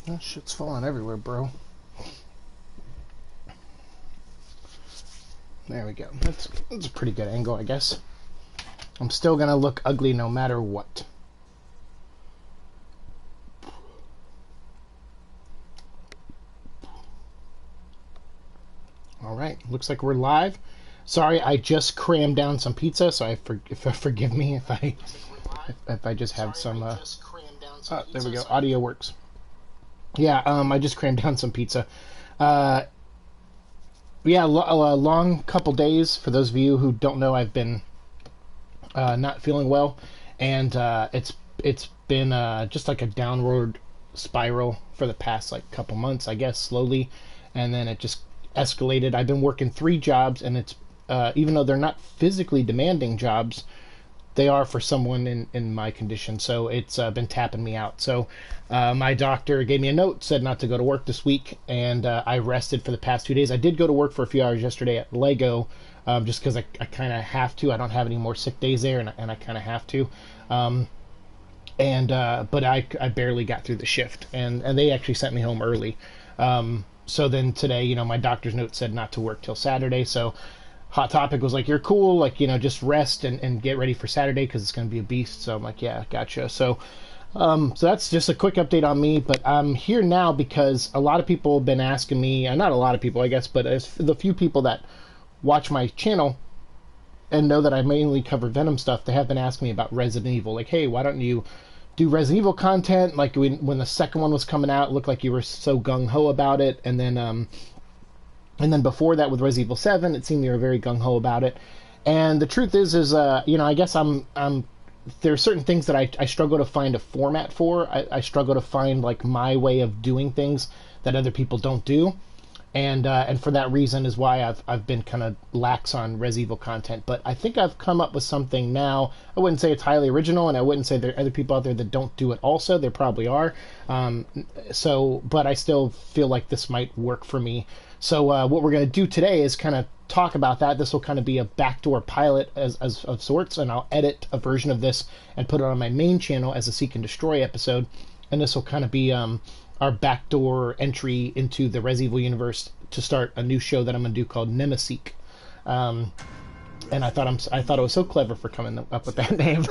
That shit's falling everywhere, bro. There we go. That's a pretty good angle, I guess. I'm still gonna look ugly no matter what. All right, looks like we're live. Sorry, I just crammed down some pizza, so forgive me if I just have some. Oh, there we go. Audio works. Yeah, I just crammed down some pizza. Yeah, a long couple days. For those of you who don't know, I've been not feeling well, and it's been just like a downward spiral for the past like couple months, I guess, slowly, and then it just escalated. I've been working 3 jobs, and it's even though they're not physically demanding jobs, they are for someone in my condition. So it's been tapping me out. So my doctor gave me a note, said not to go to work this week, and I rested for the past 2 days. I did go to work for a few hours yesterday at Lego, just because I kind of have to. I don't have any more sick days there, and I kind of have to. But I barely got through the shift, and they actually sent me home early. So then today, you know, my doctor's note said not to work till Saturday. So Hot Topic was like, you're cool, like, you know, just rest and get ready for Saturday because it's going to be a beast. So I'm like, yeah, gotcha. So that's just a quick update on me, but I'm here now because a lot of people have been asking me, not a lot of people, I guess, but the few people that watch my channel and know that I mainly cover Venom stuff, they have been asking me about Resident Evil. Like, hey, why don't you do Resident Evil content? Like when the second one was coming out, it looked like you were so gung-ho about it, and then before that with Resident Evil 7, it seemed you were very gung-ho about it. And the truth is you know, I guess there are certain things that I struggle to find a format for. I struggle to find like my way of doing things that other people don't do. And for that reason is why I've been kind of lax on Res Evil content. But I think I've come up with something now. I wouldn't say it's highly original, and I wouldn't say there are other people out there that don't do it also. There probably are. But I still feel like this might work for me. So what we're going to do today is kind of talk about that. This will kind of be a backdoor pilot as of sorts, and I'll edit a version of this and put it on my main channel as a Seek and Destroy episode. And this will kind of be our backdoor entry into the Res Evil universe to start a new show that I'm going to do called Nemeseek. And I thought it was so clever for coming up with that name.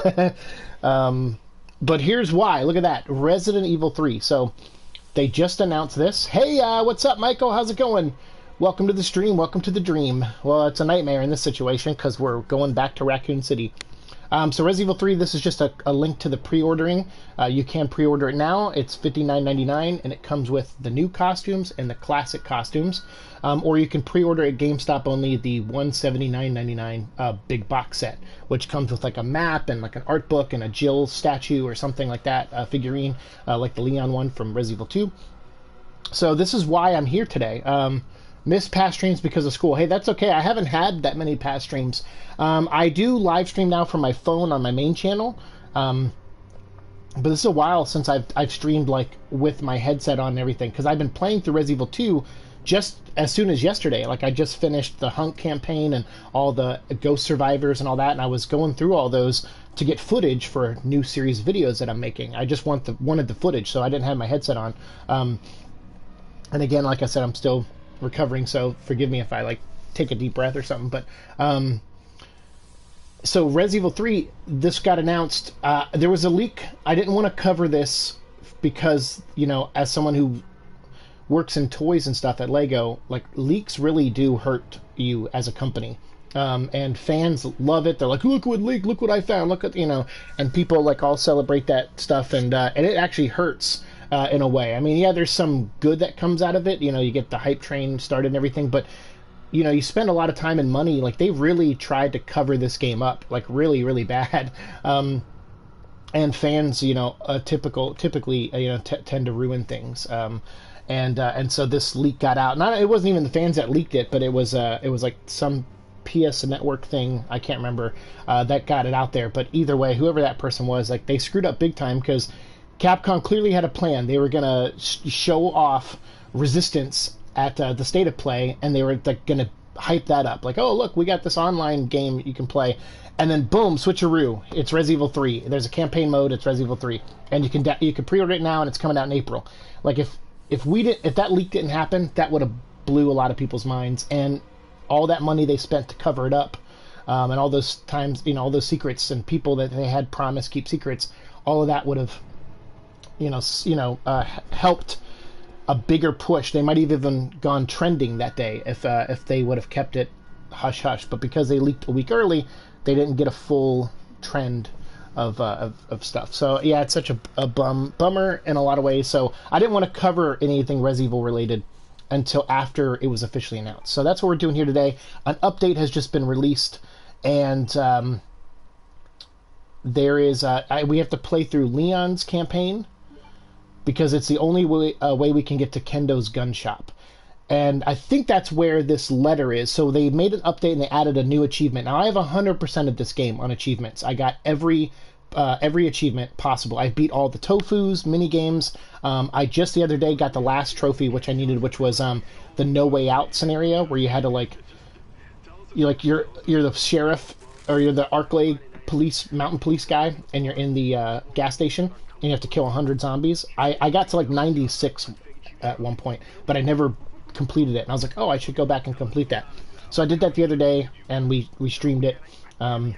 But here's why. Look at that. Resident Evil 3. So they just announced this. Hey, what's up, Michael? How's it going? Welcome to the stream. Welcome to the dream. Well, it's a nightmare in this situation because we're going back to Raccoon City. So Resident Evil 3, this is just a link to the pre-ordering. You can pre-order it now. It's $59.99, and it comes with the new costumes and the classic costumes. Or you can pre-order at GameStop only the $179.99 big box set, which comes with like a map and like an art book and a Jill statue or something like that, figurine, like the Leon one from Resident Evil 2. So this is why I'm here today. Missed past streams because of school. Hey, that's okay. I haven't had that many past streams. I do live stream now from my phone on my main channel. But this is a while since I've streamed like with my headset on and everything, because I've been playing through Resident Evil 2 just as soon as yesterday. Like I just finished the Hunk campaign and all the Ghost Survivors and all that, and I was going through all those to get footage for new series videos that I'm making. I just wanted the footage, so I didn't have my headset on. And again, like I said, I'm still recovering, so forgive me if I like take a deep breath or something. But so Resident Evil 3, this got announced. There was a leak. I didn't want to cover this because, you know, as someone who works in toys and stuff at Lego, like leaks really do hurt you as a company. And fans love it. They're like, look what leak, look what I found, look at, you know, and people like all celebrate that stuff, and it actually hurts in a way. I mean, yeah, there's some good that comes out of it. You know, you get the hype train started and everything, but you know, you spend a lot of time and money. Like they really tried to cover this game up, like really, really bad. And fans, you know, typically, you know, tend to ruin things. And so this leak got out. It wasn't even the fans that leaked it, but it was like some PS Network thing, I can't remember, that got it out there. But either way, whoever that person was, like they screwed up big time, because Capcom clearly had a plan. They were gonna show off Resistance at the State of Play, and they were like gonna hype that up, like, oh look, we got this online game you can play, and then boom, switcheroo, it's Resident Evil 3. There's a campaign mode, it's Resident Evil 3, and you can pre-order it now, and it's coming out in April. Like if that leak didn't happen, that would have blew a lot of people's minds, and all that money they spent to cover it up, and all those times, all those secrets and people that they had promised keep secrets, all of that would have, helped a bigger push. They might have even gone trending that day if they would have kept it hush hush. But because they leaked a week early, they didn't get a full trend of stuff. So yeah, it's such a bummer in a lot of ways. So I didn't want to cover anything Res Evil related until after it was officially announced. So that's what we're doing here today. An update has just been released, and there is we have to play through Leon's campaign because it's the only way we can get to Kendo's gun shop. And I think that's where this letter is. So they made an update and they added a new achievement. Now I have 100% of this game on achievements. I got every achievement possible. I beat all the Tofu's mini games. I just the other day got the last trophy which I needed, which was the No Way Out scenario where you had to you're the sheriff or you're the Arklay mountain police guy, and you're in the gas station and you have to kill 100 zombies. I got to 96 at one point, but I never completed it, and I was like, oh, I should go back and complete that. So I did that the other day, and we streamed it, and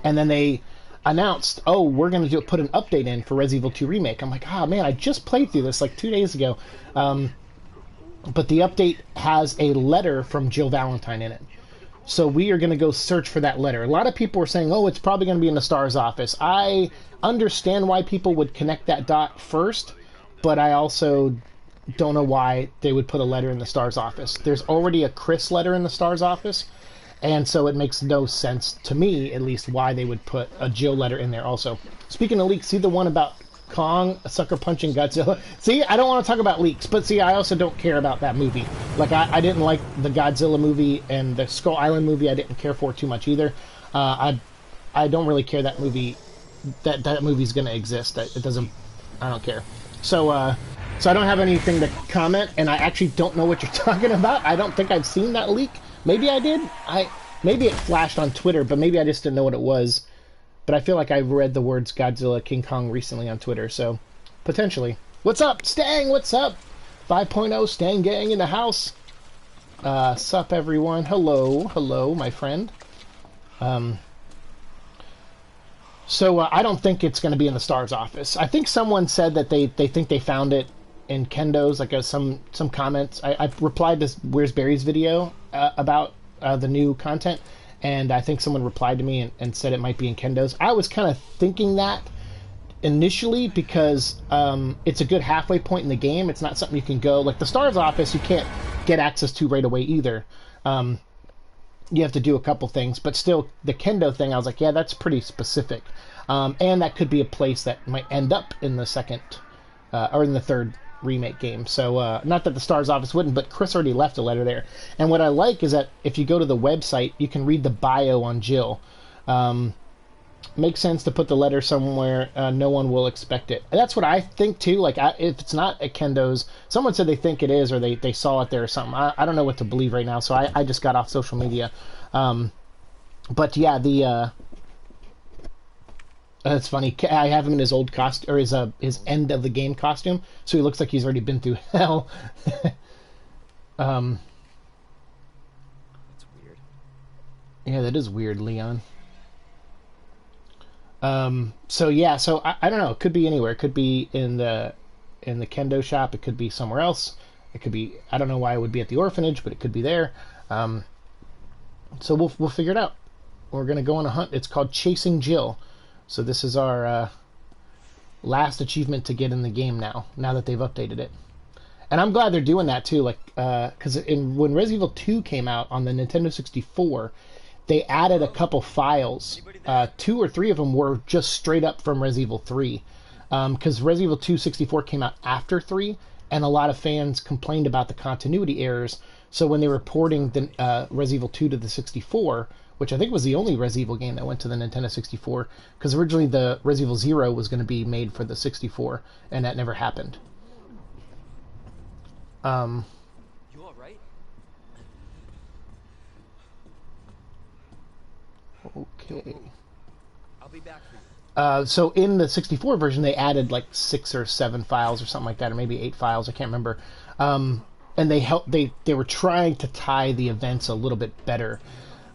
then they announced, oh, we're going to put an update in for Res Evil 2 Remake. I'm like, oh man, I just played through this 2 days ago, but the update has a letter from Jill Valentine in it. So we are going to go search for that letter. A lot of people are saying, oh, it's probably going to be in the STARS office. I understand why people would connect that dot first, but I also don't know why they would put a letter in the STARS office. There's already a Chris letter in the STARS office, and so it makes no sense, to me at least, why they would put a Jill letter in there also. Speaking of leaks, see the one about Kong sucker punching Godzilla? See, I don't want to talk about leaks, but see, I also don't care about that movie. I didn't like the Godzilla movie, and the Skull Island movie I didn't care for too much either. I don't really care that movie, that movie's going to exist. It doesn't, I don't care. So I don't have anything to comment, and I actually don't know what you're talking about. I don't think I've seen that leak. Maybe I did. Maybe it flashed on Twitter, but maybe I just didn't know what it was. But I feel like I've read the words Godzilla, King Kong recently on Twitter, so potentially. What's up, Stang? What's up? 5.0 Stang Gang in the house. Sup, everyone. Hello, my friend. So I don't think it's going to be in the STARS office. I think someone said that they think they found it in Kendo's, some comments. I replied to Where's Barry's video about the new content, and I think someone replied to me and said it might be in Kendo's. I was kind of thinking that initially because it's a good halfway point in the game. It's not something you can go, the STARS office, you can't get access to right away either. You have to do a couple things, but still, the Kendo thing, I was like, yeah, that's pretty specific. And that could be a place that might end up in the second, or in the third remake game. So, not that the STARS office wouldn't, but Chris already left a letter there. And what I like is that if you go to the website, you can read the bio on Jill. Makes sense to put the letter somewhere no one will expect it. And that's what I think too. If it's not at Kendo's, someone said they think it is, or they saw it there or something. I don't know what to believe right now, so I just got off social media. But yeah, it's funny. I have him in his old costume, or his end of the game costume, so he looks like he's already been through hell. That's weird. Yeah, that is weird, Leon. So I don't know. It could be anywhere. It could be in the Kendo shop. It could be somewhere else. It could be, I don't know why it would be at the orphanage, but it could be there. So we'll figure it out. We're gonna go on a hunt. It's called Chasing Jill. So this is our last achievement to get in the game now that they've updated it. And I'm glad they're doing that too. Because when Resident Evil 2 came out on the Nintendo 64. They added a couple files. 2 or 3 of them were just straight up from Resident Evil 3. Because Resident Evil 2 64 came out after 3, and a lot of fans complained about the continuity errors. So when they were porting the Resident Evil 2 to the 64, which I think was the only Resident Evil game that went to the Nintendo 64, because originally the Resident Evil 0 was going to be made for the 64, and that never happened. You all right? Okay. I'll I'll be back for you. So in the 64 version, they added like 6 or 7 files or something like that, or maybe 8 files. I can't remember. And they were trying to tie the events a little bit better,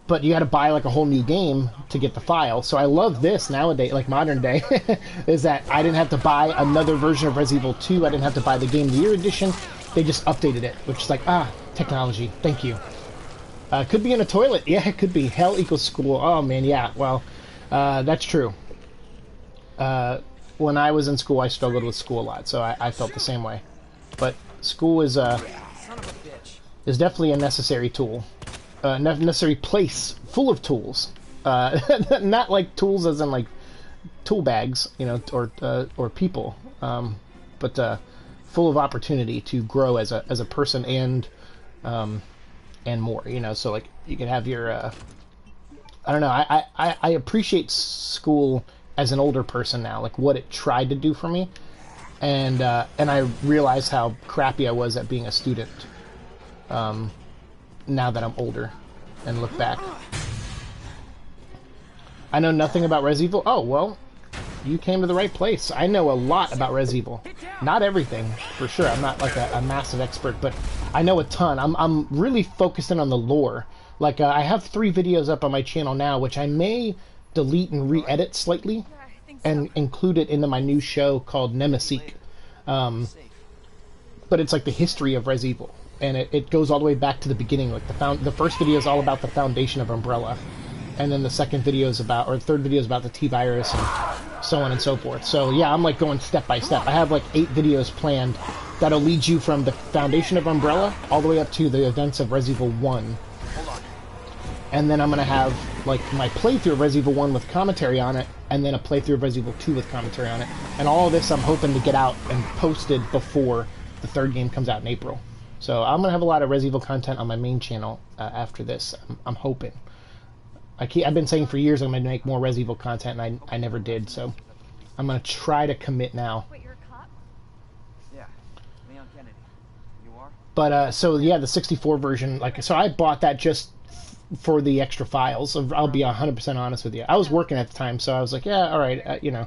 but you had to buy like a whole new game to get the file. So I love this nowadays, like modern day, is that I didn't have to buy another version of Resident Evil 2. I didn't have to buy the Game of the Year edition. They just updated it, which is like, technology. Thank you. Could be in a toilet. Yeah, it could be. Hell equals school. Oh man, yeah. Well, that's true. When I was in school, I struggled with school a lot, so I felt the same way. But school is Son of a bitch. definitely a necessary tool, necessary place full of tools. Not like tools as in like tool bags, you know, or people, but full of opportunity to grow as a person and more. You know, so like you can have your I don't know. I appreciate school as an older person now, like what it tried to do for me, and I realize how crappy I was at being a student. Now that I'm older, and look back, I know nothing about Resident Evil. Oh well, you came to the right place. I know a lot about Resident Evil. Not everything, for sure. I'm not like a massive expert, but I know a ton. I'm really focusing on the lore. Like I have 3 videos up on my channel now, which I may delete and re-edit slightly and include it into my new show called Nemesis. But it's like the history of Resident Evil, and it goes all the way back to the beginning. Like the first video is all about the foundation of Umbrella, and then the second video is about, or the third video is about the T-virus and so on and so forth. So yeah, I'm like going step by step. I have like 8 videos planned that'll lead you from the foundation of Umbrella all the way up to the events of Resident Evil 1. And then I'm going to have like my playthrough of Resident Evil 1 with commentary on it, and then a playthrough of Resident Evil 2 with commentary on it. And all of this I'm hoping to get out and posted before the 3rd game comes out in April. So I'm going to have a lot of Resident Evil content on my main channel after this. I'm hoping. I've been saying for years I'm going to make more Resident Evil content, and I never did. So I'm going to try to commit now. Wait, you're a cop? Yeah, Leon Kennedy. You are? But so yeah, the 64 version, like, so I bought that just for the extra files. I'll be 100% honest with you. I was working at the time, so I was like, yeah, all right, you know,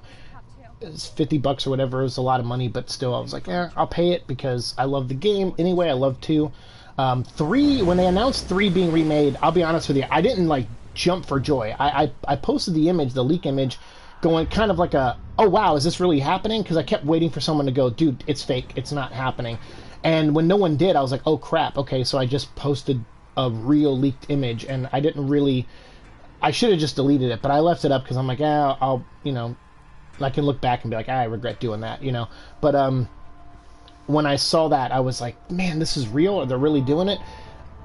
it's $50 or whatever. It was a lot of money, but still, I was like, yeah, I'll pay it because I love the game anyway. I love 2. 3, when they announced 3 being remade, I'll be honest with you, I didn't like jump for joy. I posted the image, the leak image, going kind of like a, oh wow, is this really happening? Because I kept waiting for someone to go, dude, it's fake, it's not happening. And when no one did, I was like, oh crap, okay, so I just posted a real leaked image, and I didn't really, I should have just deleted it, but I left it up because I'm like, I'll, you know, I can look back and be like, I regret doing that, you know. But when I saw that, I was like, man, this is real, they're really doing it.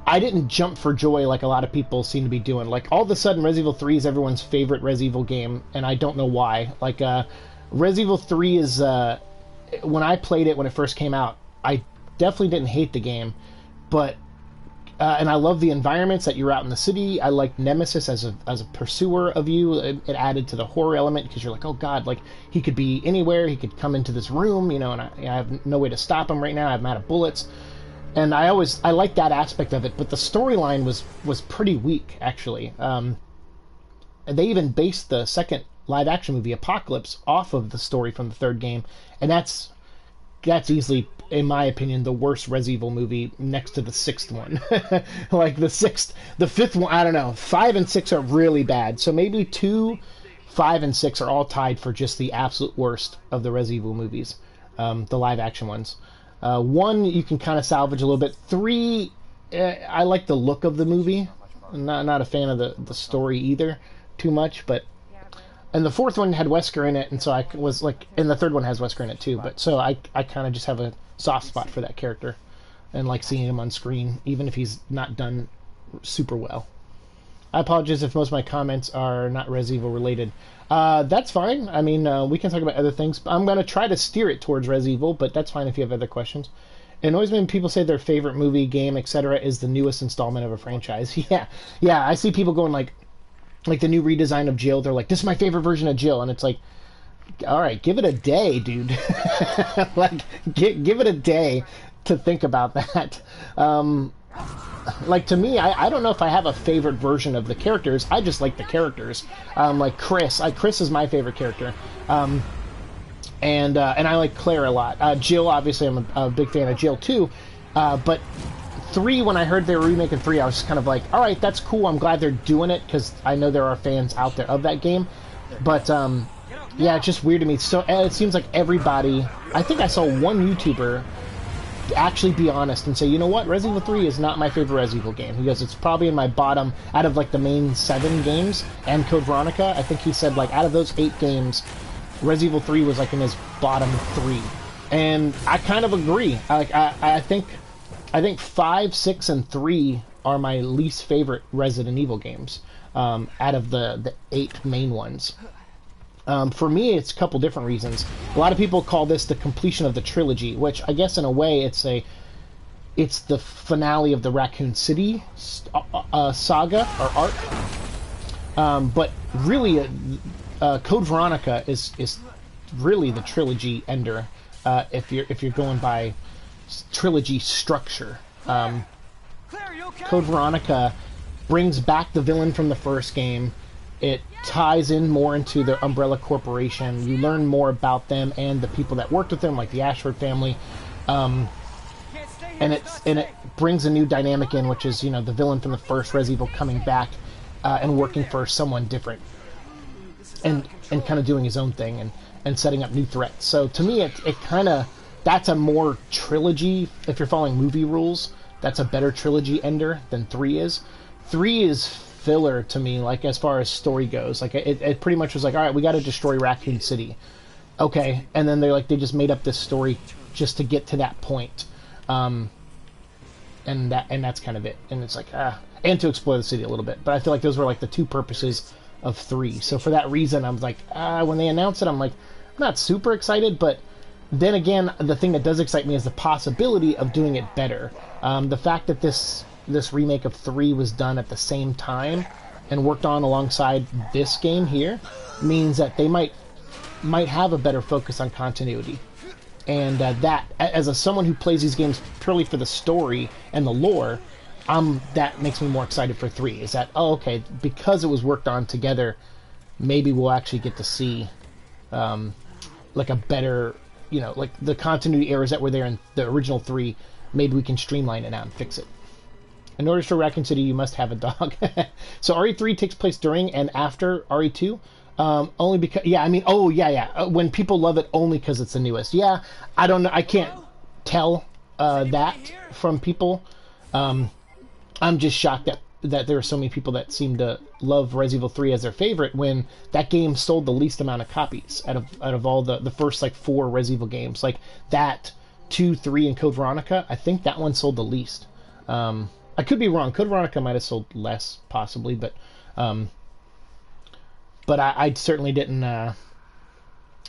I didn't jump for joy like a lot of people seem to be doing. Like, all of a sudden, Resident Evil 3 is everyone's favorite Resident Evil game, and I don't know why. Like, Resident Evil 3 is, when I played it when it first came out, I definitely didn't hate the game, but and I love the environments that you're out in the city. I like Nemesis as a pursuer of you. It added to the horror element because you're like, oh god, like he could be anywhere. He could come into this room, you know, and I have no way to stop him right now. I'm out of bullets, and I like that aspect of it. But the storyline was pretty weak, actually. They even based the second live action movie, Apocalypse, off of the story from the 3rd game, and that's easily, in my opinion, the worst Resident Evil movie next to the 6th one. Like the 5th one, I don't know. 5 and 6 are really bad. So maybe 2, 5, and 6 are all tied for just the absolute worst of the Resident Evil movies, the live action ones. 1 you can kind of salvage a little bit. 3, I like the look of the movie. Not a fan of the story either too much, but. And the 4th one had Wesker in it, and so I was like, and the 3rd one has Wesker in it too, but so I kind of just have a soft spot for that character, and like seeing him on screen, even if he's not done super well. I apologize if most of my comments are not Resident Evil related. That's fine. I mean, we can talk about other things. I'm going to try to steer it towards Resident Evil, but that's fine if you have other questions. It annoys me when people say their favorite movie, game, etc. is the newest installment of a franchise. Yeah, I see people going like the new redesign of Jill, they're like, this is my favorite version of Jill, and it's like, all right, give it a day, dude. Like, give it a day to think about that. like to me, I don't know if I have a favorite version of the characters. I just like the characters. Like Chris, Chris is my favorite character. And I like Claire a lot. Jill, obviously, I'm a big fan of Jill too. But 3, when I heard they were remaking 3, I was just kind of like, all right, that's cool. I'm glad they're doing it because I know there are fans out there of that game. But yeah, it's just weird to me. So it seems like everybody. I think I saw one YouTuber actually be honest and say, you know what, Resident Evil 3 is not my favorite Resident Evil game. He goes, it's probably in my bottom out of like the main 7 games and Code Veronica. I think he said like out of those 8 games, Resident Evil 3 was like in his bottom 3, and I kind of agree. I think 5, 6, and 3 are my least favorite Resident Evil games out of the 8 main ones. For me, it's a couple different reasons. A lot of people call this the completion of the trilogy, which I guess in a way it's the finale of the Raccoon City saga or arc. But really, Code Veronica is really the trilogy ender. If you're going by trilogy structure, Code Veronica brings back the villain from the first game. It ties in more into the Umbrella Corporation. You learn more about them and the people that worked with them, like the Ashford family. And it brings a new dynamic in, which is, you know, the villain from the first Resident Evil coming back and working for someone different, and kind of doing his own thing and setting up new threats. So to me, it kind of, that's a more trilogy. If you're following movie rules, that's a better trilogy ender than 3 is. 3 is filler to me, like as far as story goes. Like it pretty much was like, all right, we got to destroy Raccoon City. Okay, and then they just made up this story just to get to that point. And that's kind of it. And it's like, and to explore the city a little bit. But I feel like those were like the 2 purposes of 3. So for that reason, I'm like, when they announced it, I'm like, I'm not super excited. But then again, the thing that does excite me is the possibility of doing it better. The fact that this remake of 3 was done at the same time and worked on alongside this game here means that they might have a better focus on continuity. And that, as someone who plays these games purely for the story and the lore, that makes me more excited for 3. Is that, okay, because it was worked on together, maybe we'll actually get to see like a better, you know, like the continuity errors that were there in the original 3, maybe we can streamline it out and fix it. In order to show Raccoon City, you must have a dog. So RE3 takes place during and after RE2. Only because, yeah, I mean, when people love it only because it's the newest. Yeah, I don't know. I can't tell that from people. I'm just shocked that there are so many people that seem to love Resident Evil 3 as their favorite when that game sold the least amount of copies out of all the first like 4 Resident Evil games. Like that, 2, 3, and Code Veronica, I think that one sold the least. I could be wrong. Code Veronica might have sold less, possibly, but I certainly didn't.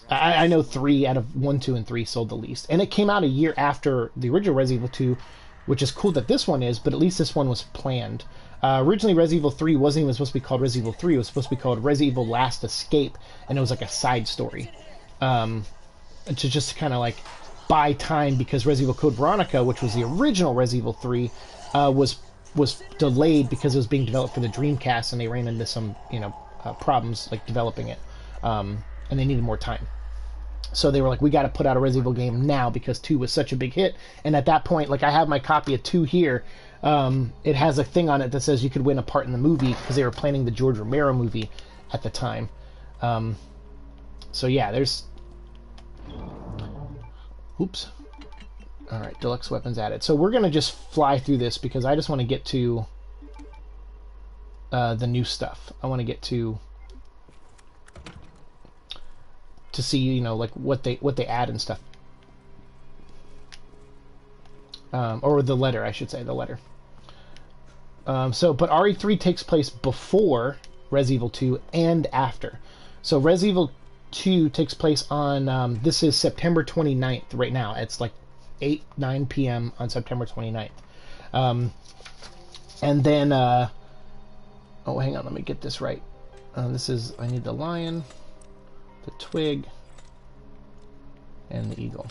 I know 3 out of 1, 2, and 3 sold the least, and it came out a year after the original Resident Evil 2, which is cool that this one is. But at least this one was planned. Originally, Resident Evil 3 wasn't even supposed to be called Resident Evil 3. It was supposed to be called Resident Evil Last Escape, and it was like a side story, to just kind of like buy time because Resident Evil Code Veronica, which was the original Resident Evil 3. Was delayed because it was being developed for the Dreamcast, and they ran into some problems like developing it, and they needed more time. So they were like, we got to put out a Resident Evil game now because 2 was such a big hit. And at that point, like I have my copy of 2 here. It has a thing on it that says you could win a part in the movie because they were planning the George Romero movie at the time. So yeah, there's. Oops. Alright, deluxe weapons added. So we're going to just fly through this because I just want to get to the new stuff. I want to get to see, you know, like what they add and stuff. Or the letter, I should say, the letter. But RE3 takes place before Resident Evil 2 and after. So Resident Evil 2 takes place on, this is September 29th right now. It's like 9 p.m. on September 29th. And then, oh, hang on, let me get this right. This is, I need the lion, the twig, and the eagle.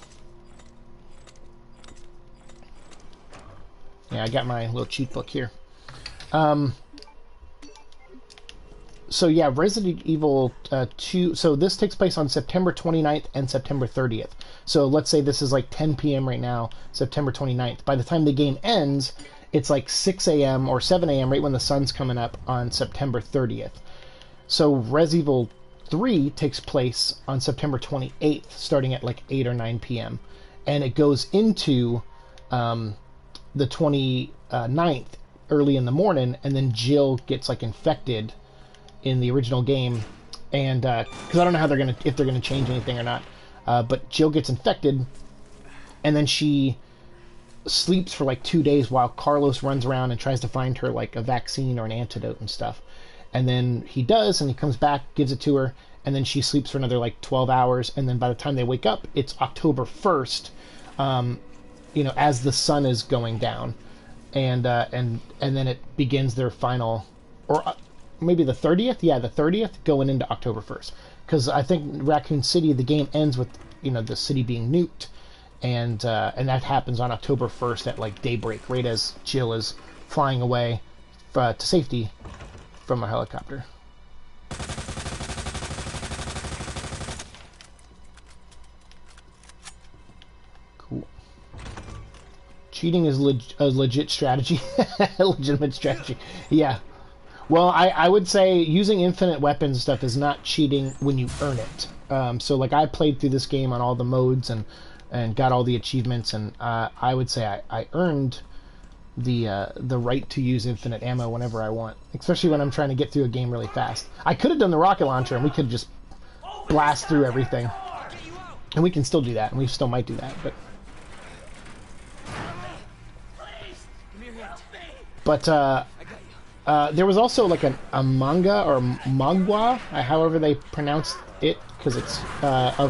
Yeah, I got my little cheat book here. So yeah, Resident Evil 2, so this takes place on September 29th and September 30th. So let's say this is like 10 p.m. right now, September 29th. By the time the game ends, it's like 6 a.m. or 7 a.m. right when the sun's coming up on September 30th. So Resident Evil 3 takes place on September 28th, starting at like 8 or 9 p.m. And it goes into the 29th early in the morning, and then Jill gets like infected in the original game, and because I don't know how if they're gonna change anything or not, but Jill gets infected, and then she sleeps for like 2 days while Carlos runs around and tries to find her like a vaccine or an antidote and stuff, and then he does, and he comes back, gives it to her, and then she sleeps for another like 12 hours, and then by the time they wake up, it's October 1st, as the sun is going down, and then it begins their final, or maybe the 30th? Yeah, the 30th, going into October 1st. Because I think Raccoon City, the game ends with, the city being nuked. And that happens on October 1st at, like, daybreak, right as Jill is flying away to safety from a helicopter. Cool. Cheating is a legit strategy. Legitimate strategy. Yeah. Well, I would say using infinite weapons and stuff is not cheating when you earn it. So, like, I played through this game on all the modes and got all the achievements, and I would say I earned the right to use infinite ammo whenever I want, especially when I'm trying to get through a game really fast. I could have done the rocket launcher, and we could just blast through everything. And we can still do that, and we still might do that, but... there was also like a manga or mangwa, however they pronounce it, because it's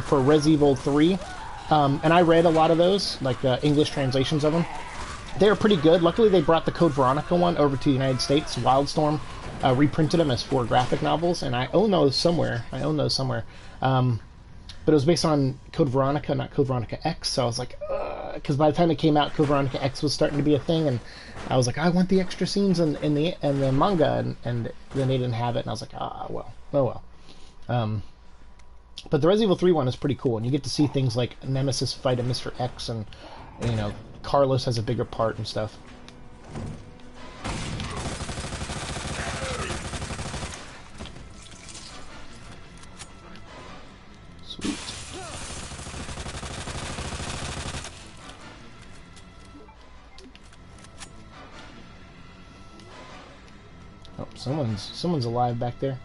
for Resident Evil 3, and I read a lot of those, like English translations of them. They were pretty good. Luckily, they brought the Code Veronica one over to the United States. Wildstorm reprinted them as 4 graphic novels, and I own those somewhere. But it was based on Code Veronica, not Code Veronica X, so I was like, because by the time it came out, Code Veronica X was starting to be a thing, and I was like, I want the extra scenes in the manga, and then they didn't have it, and I was like, oh well. But the Resident Evil 3 one is pretty cool, and you get to see things like Nemesis fight a Mr. X, and, Carlos has a bigger part and stuff. Sweet. Oh, someone's alive back there.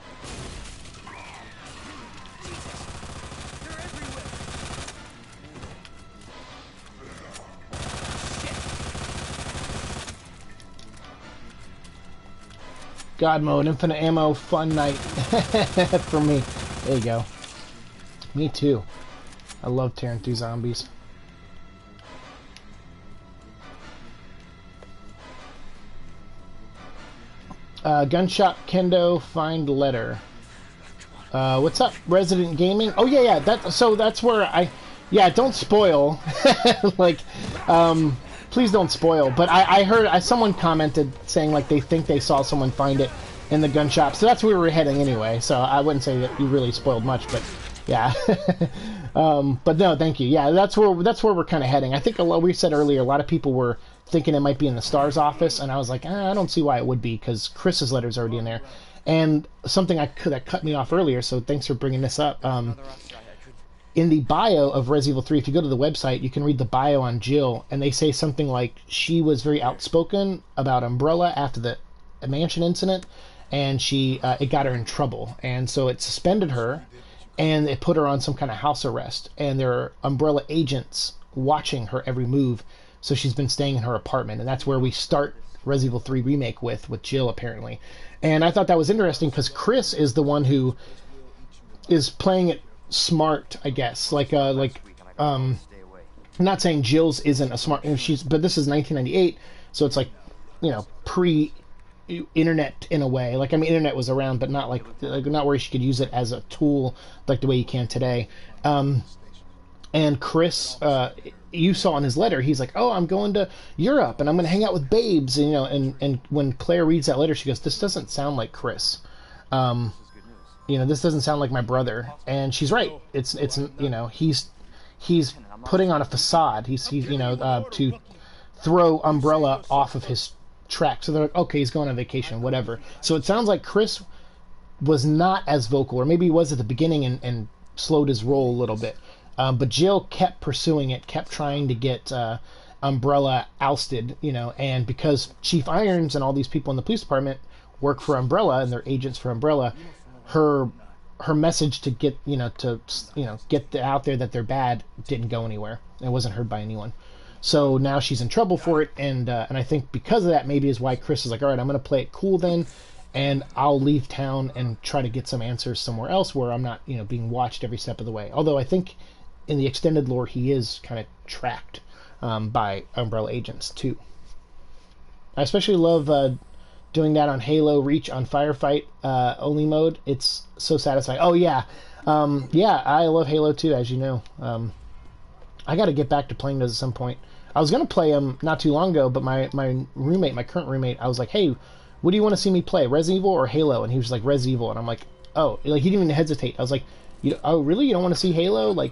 God mode, infinite ammo, fun night for me. There you go. Me too. I love tearing through zombies. Gunshot Kendo, find letter. What's up, Resident Gaming? Oh yeah, that's where yeah, don't spoil. Like, please don't spoil. But I heard someone commented saying like they think they saw someone find it in the gun shop, so that's where we were heading anyway. So I wouldn't say that you really spoiled much, but yeah. But no, thank you. Yeah, that's where we're kind of heading. I think we said earlier a lot of people were thinking it might be in the STARS office, and I was like, I don't see why it would be, because Chris's letter's already in there. And something that cut me off earlier, so thanks for bringing this up. In the bio of Resident Evil 3, if you go to the website, you can read the bio on Jill, and they say something like she was very outspoken about Umbrella after the mansion incident, and it got her in trouble, and so it suspended her, and it put her on some kind of house arrest, and there are Umbrella agents watching her every move, so she's been staying in her apartment, and that's where we start Resident Evil 3 Remake with Jill, apparently. And I thought that was interesting, because Chris is the one who is playing it smart, I guess. I'm not saying Jill's isn't a smart, but this is 1998, so it's like, pre-internet in a way. Like, I mean, internet was around, but not not where you could use it as a tool like the way you can today. And Chris, you saw in his letter, he's like, "Oh, I'm going to Europe and I'm going to hang out with babes." And, and when Claire reads that letter, she goes, "This doesn't sound like Chris. Um, This is good news. this doesn't sound like my brother." And she's right. It's he's putting on a facade. He's to throw Umbrella off of his track. So they're like, okay, he's going on vacation, whatever. So it sounds like Chris was not as vocal, or maybe he was at the beginning and slowed his roll a little bit. But Jill kept pursuing it, kept trying to get Umbrella ousted, and because Chief Irons and all these people in the police department work for Umbrella and they're agents for Umbrella, her message to get get out there that they're bad didn't go anywhere. It wasn't heard by anyone. So now she's in trouble for it, and I think because of that maybe is why Chris is like, all right, I'm going to play it cool then, and I'll leave town and try to get some answers somewhere else where I'm not being watched every step of the way. Although I think in the extended lore he is kind of tracked by Umbrella agents too. I especially love doing that on Halo Reach on Firefight only mode. It's so satisfying. Oh yeah, yeah, I love Halo 2, as you know. I got to get back to playing those at some point. I was going to play them not too long ago, but my current roommate, I was like, hey, what do you want to see me play, Resident Evil or Halo? And he was like, Resident Evil. And I'm like, oh, like he didn't even hesitate. I was like, oh, really? You don't want to see Halo? Like,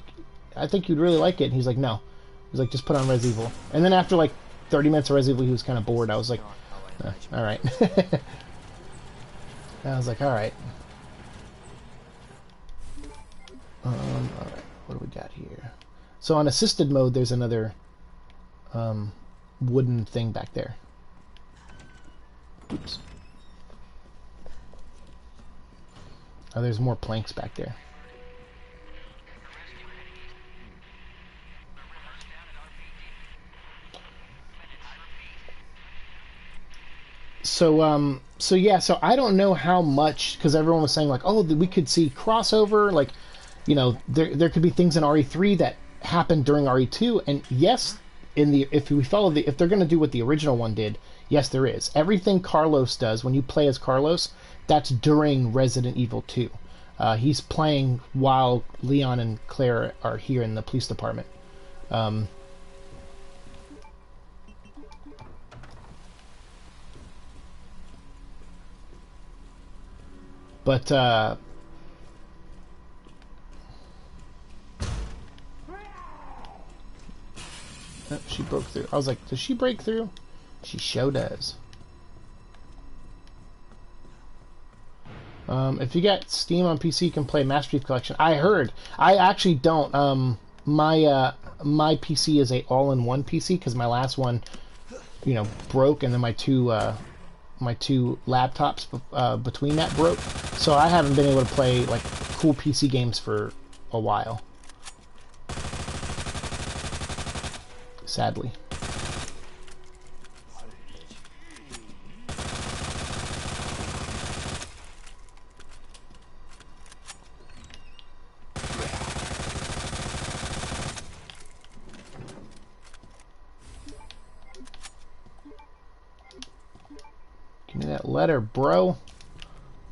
I think you'd really like it. And he's like, no. He's like, just put on Resident Evil. And then after like 30 minutes of Resident Evil, he was kind of bored. I was like, all right. I was like, all right. All right. What do we got here? So on assisted mode, there's another wooden thing back there. Oops. Oh, there's more planks back there. So yeah, so I don't know how much, because everyone was saying like, oh, we could see crossover, like, there could be things in RE3 that happened during RE2, and yes, if they're going to do what the original one did, yes, there is. Everything Carlos does when you play as Carlos, that's during Resident Evil 2. He's playing while Leon and Claire are here in the police department. But oh, she broke through. I was like, does she break through? She sure does. If you got Steam on PC, you can play Master Chief Collection. I heard. I actually don't. My PC is a all-in-one PC because my last one, broke, and then my two laptops between that broke. So I haven't been able to play like cool PC games for a while. Sadly. Give me that letter, bro.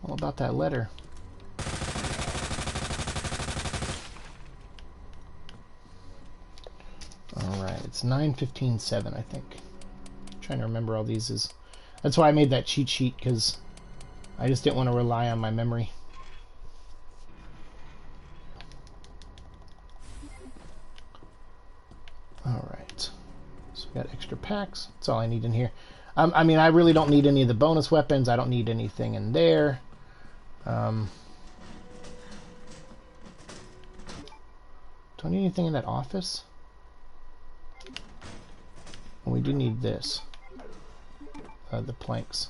All about that letter. Alright, it's 9:15:7, I think. I'm trying to remember all these is. That's why I made that cheat sheet, because I just didn't want to rely on my memory. Alright. So we got extra packs. That's all I need in here. I mean, I really don't need any of the bonus weapons. I don't need anything in there. Do I need anything in that office? Well, we do need this. The planks.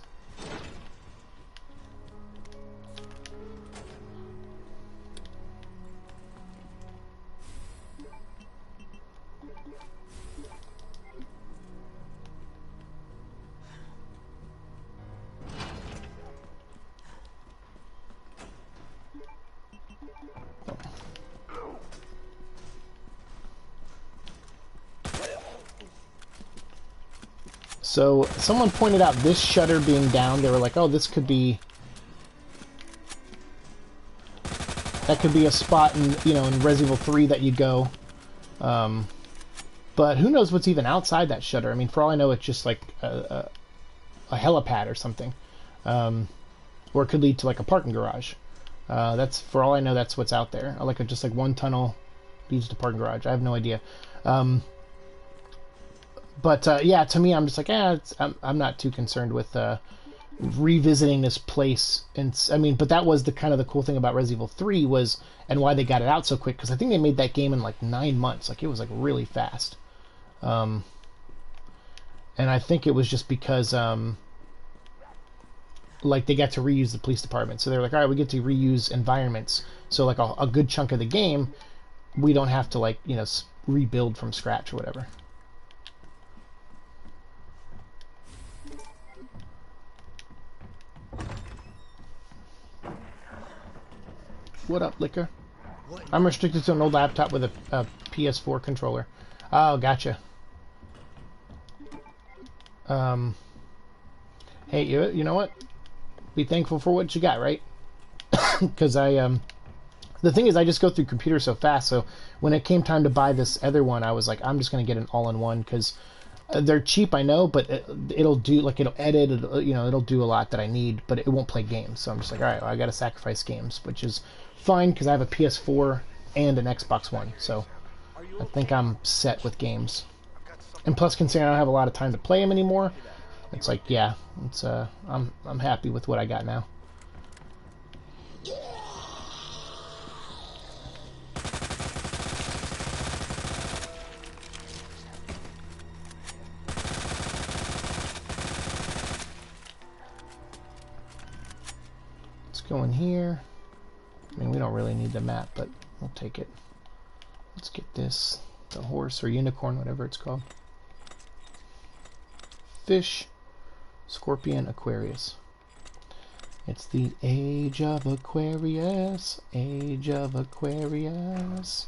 So someone pointed out this shutter being down. They were like, "Oh, this could be that could be a spot in in Resident Evil 3 that you go But who knows what's even outside that shutter? I mean, for all I know, it's just like a helipad or something, or it could lead to like a parking garage. That's for all I know. That's what's out there. Just like one tunnel leads to parking garage. I have no idea. But yeah, to me, I'm just like, I'm not too concerned with revisiting this place. And I mean, but that was the kind of the cool thing about Resident Evil 3 was, and why they got it out so quick, because I think they made that game in like 9 months. Like it was like really fast. And I think it was just because like they got to reuse the police department. So they're like, all right, we get to reuse environments. So like a good chunk of the game, we don't have to like, you know, rebuild from scratch or whatever. What up, Liquor? I'm restricted to an old laptop with a PS4 controller. Oh, gotcha. Hey, you know what? Be thankful for what you got, right? Because the thing is, I just go through computers so fast, so when it came time to buy this other one, I was like, I'm just going to get an all-in-one, because they're cheap, I know, but it'll do, like, it'll edit, you know, it'll do a lot that I need, but it won't play games. So I'm just like, all right, well, I got to sacrifice games, which is fine, because I have a PS4 and an Xbox One, so I think I'm set with games. And plus, considering I don't have a lot of time to play them anymore, it's like, yeah, it's I'm happy with what I got now. Let's go in here. I mean, we don't really need the map, but we'll take it. Let's get this, the horse or unicorn, whatever it's called. Fish, Scorpion, Aquarius. It's the age of Aquarius, age of Aquarius.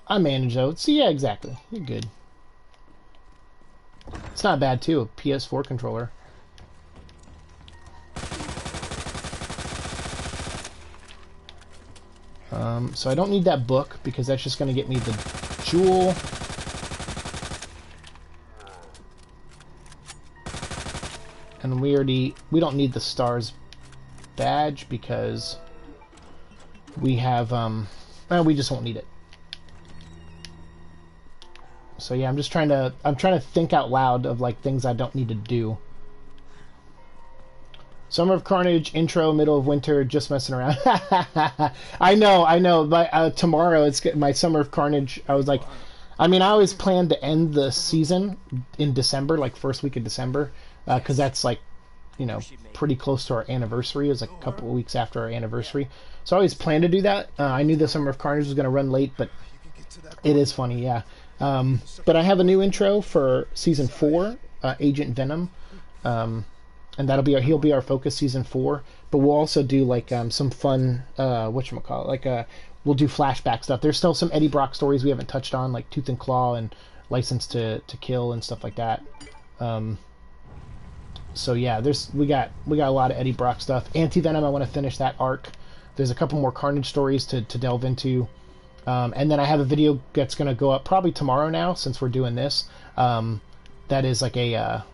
I manage though. See, yeah, exactly. You're good. It's not bad too, a PS4 controller. So I don't need that book because that's just going to get me the jewel. And we don't need the stars badge because we have, well, we just won't need it. So yeah, I'm trying to think out loud of like things I don't need to do. Summer of Carnage, intro, middle of winter, just messing around. I know. But tomorrow it's my Summer of Carnage. I was like, I mean, I always planned to end the season in December, like first week of December, because that's like, you know, pretty close to our anniversary. It was like a couple of weeks after our anniversary. So I always planned to do that. I knew the Summer of Carnage was going to run late, but it is funny, yeah. But I have a new intro for season 4, Agent Venom. And he'll be our focus season 4, but we'll also do like some fun whatchamacallit, like we'll do flashback stuff. There's still some Eddie Brock stories we haven't touched on, like Tooth and Claw and License to Kill and stuff like that. So yeah, we got a lot of Eddie Brock stuff. Anti-Venom, I want to finish that arc. There's a couple more Carnage stories to delve into. And then I have a video that's going to go up probably tomorrow now, since we're doing this. That is like a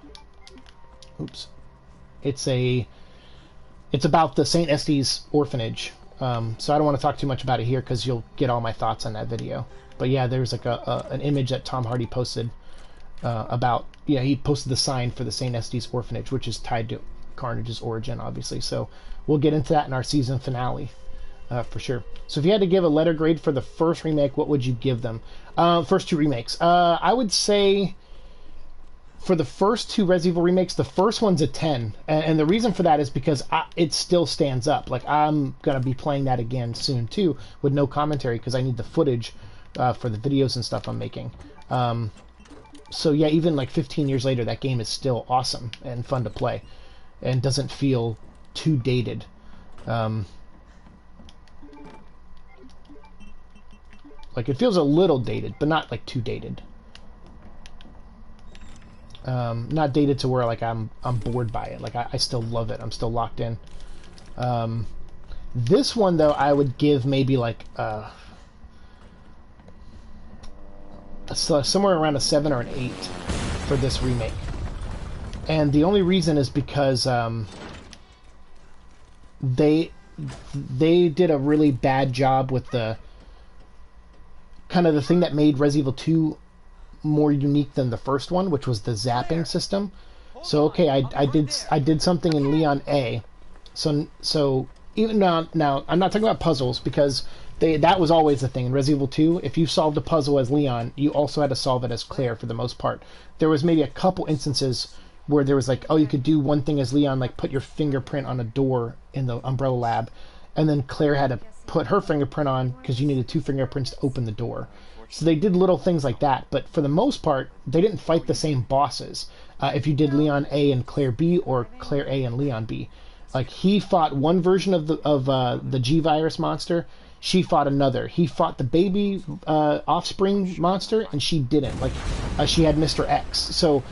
oops. It's about the St. Estes orphanage. So I don't want to talk too much about it here because you'll get all my thoughts on that video. But yeah, there's like an image that Tom Hardy posted about, yeah, he posted the sign for the St. Estes orphanage, which is tied to Carnage's origin, obviously. So we'll get into that in our season finale for sure. So if you had to give a letter grade for the first remake, what would you give them? First 2 remakes. I would say, for the first 2 Resident Evil remakes, the first one's a 10. And the reason for that is because it still stands up. Like, I'm going to be playing that again soon, too, with no commentary, because I need the footage for the videos and stuff I'm making. So, yeah, even, like, 15 years later, that game is still awesome and fun to play. And doesn't feel too dated. Like, it feels a little dated, but not, like, too dated. Not dated to where like I'm bored by it. Like I still love it. I'm still locked in. This one though, I would give maybe like somewhere around a 7 or an 8 for this remake. And the only reason is because they did a really bad job with the kind of the thing that made Resident Evil 2 more unique than the first one, which was the zapping system. So okay, I did something in Leon A. So even now I'm not talking about puzzles, because that was always the thing in Resident Evil 2. If you solved a puzzle as Leon, you also had to solve it as Claire for the most part. There was maybe a couple instances where there was like, oh, you could do one thing as Leon, like put your fingerprint on a door in the Umbrella Lab, and then Claire had to put her fingerprint on because you needed 2 fingerprints to open the door. So they did little things like that, but for the most part, they didn't fight the same bosses. If you did Leon A and Claire B, or Claire A and Leon B, like he fought one version of the G virus monster, she fought another. He fought the baby offspring monster, and she didn't. Like she had Mr. X. So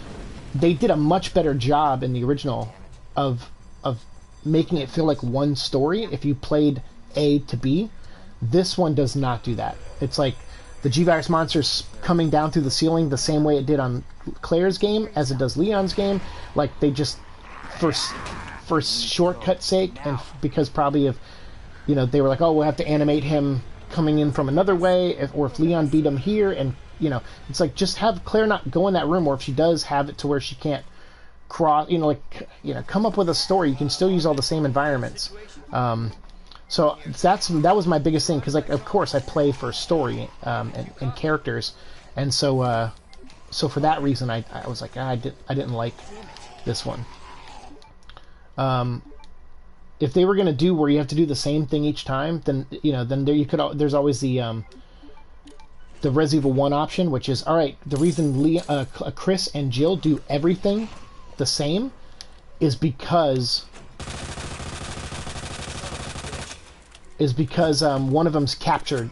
they did a much better job in the original of making it feel like one story if you played A to B. This one does not do that. It's like the G-Virus monster's coming down through the ceiling the same way it did on Claire's game as it does Leon's game. Like, they just, for shortcut's sake, and because probably if, you know, they were like, oh, we'll have to animate him coming in from another way, or if Leon beat him here, and, you know, it's like, just have Claire not go in that room, or if she does, have it to where she can't cross, come up with a story. You can still use all the same environments. So that was my biggest thing, because, like, of course I play for story and characters, and so for that reason I was like, I didn't like this one. If they were gonna do where you have to do the same thing each time, then there's always the Resident Evil 1 option, which is, all right, the reason Chris and Jill do everything the same is because one of them's captured,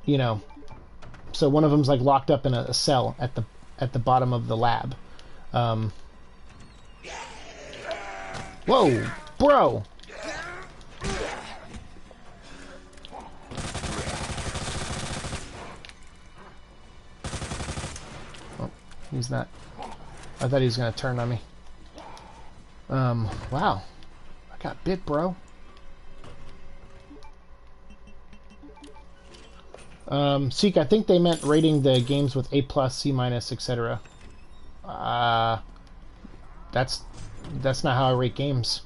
so one of them's like locked up in a cell at the bottom of the lab. Whoa, bro! Oh, he's not. I thought he was gonna turn on me. Wow, I got bit, bro. Seek, I think they meant rating the games with A+, C-, etc. That's not how I rate games.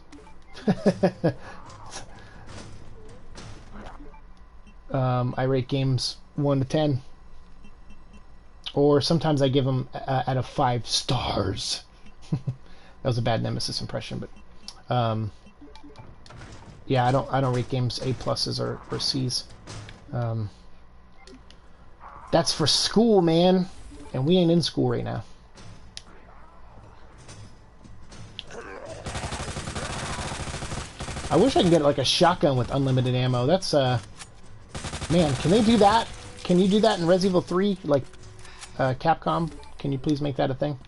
I rate games 1 to 10. Or sometimes I give them out of 5 stars. That was a bad Nemesis impression, but yeah, I don't rate games A+ or C's. That's for school, man, and we ain't in school right now. I wish I could get like a shotgun with unlimited ammo. That's man, can they do that? Can you do that in Resident Evil 3? Like, Capcom, can you please make that a thing?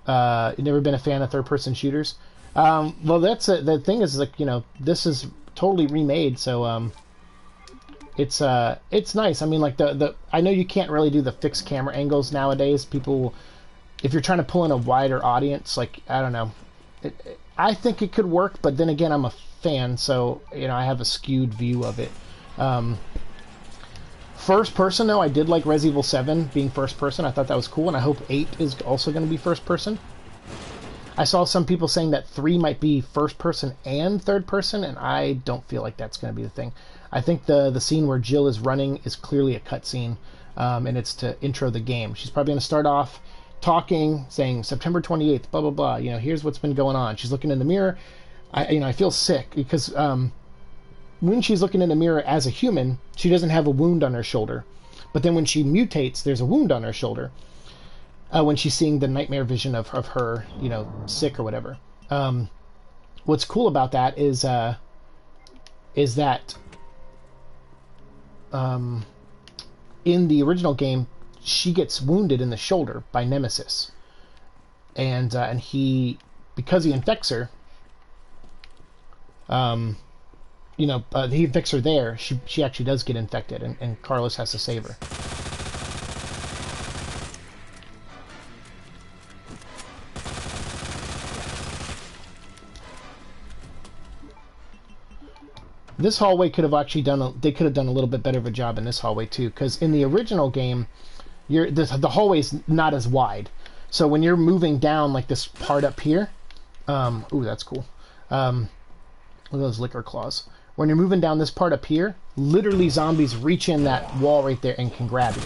You've never been a fan of third-person shooters? Well, that's the thing is, like, this is totally remade, so it's nice. I mean, like, I know you can't really do the fixed camera angles nowadays. People, if you're trying to pull in a wider audience, like, I don't know. I think it could work, but then again, I'm a fan, so, I have a skewed view of it. First person, though, I did like Resident Evil 7 being first person. I thought that was cool, and I hope 8 is also going to be first person. I saw some people saying that 3 might be first person and third person, and I don't feel like that's going to be the thing. I think the scene where Jill is running is clearly a cutscene, and it's to intro the game. She's probably going to start off talking, saying September 28th, blah, blah, blah. Here's what's been going on. She's looking in the mirror. I feel sick because when she's looking in the mirror as a human, she doesn't have a wound on her shoulder. But then when she mutates, there's a wound on her shoulder. When she's seeing the nightmare vision of her, sick or whatever. What's cool about that is that in the original game, she gets wounded in the shoulder by Nemesis, and he, because he infects her, he infects her there. She actually does get infected, and Carlos has to save her. This hallway could have actually they could have done a little bit better of a job in this hallway too, because in the original game, the hallway's not as wide. So when you're moving down like this part up here, ooh, that's cool. Look at those liquor claws. When you're moving down this part up here, literally zombies reach in that wall right there and can grab you.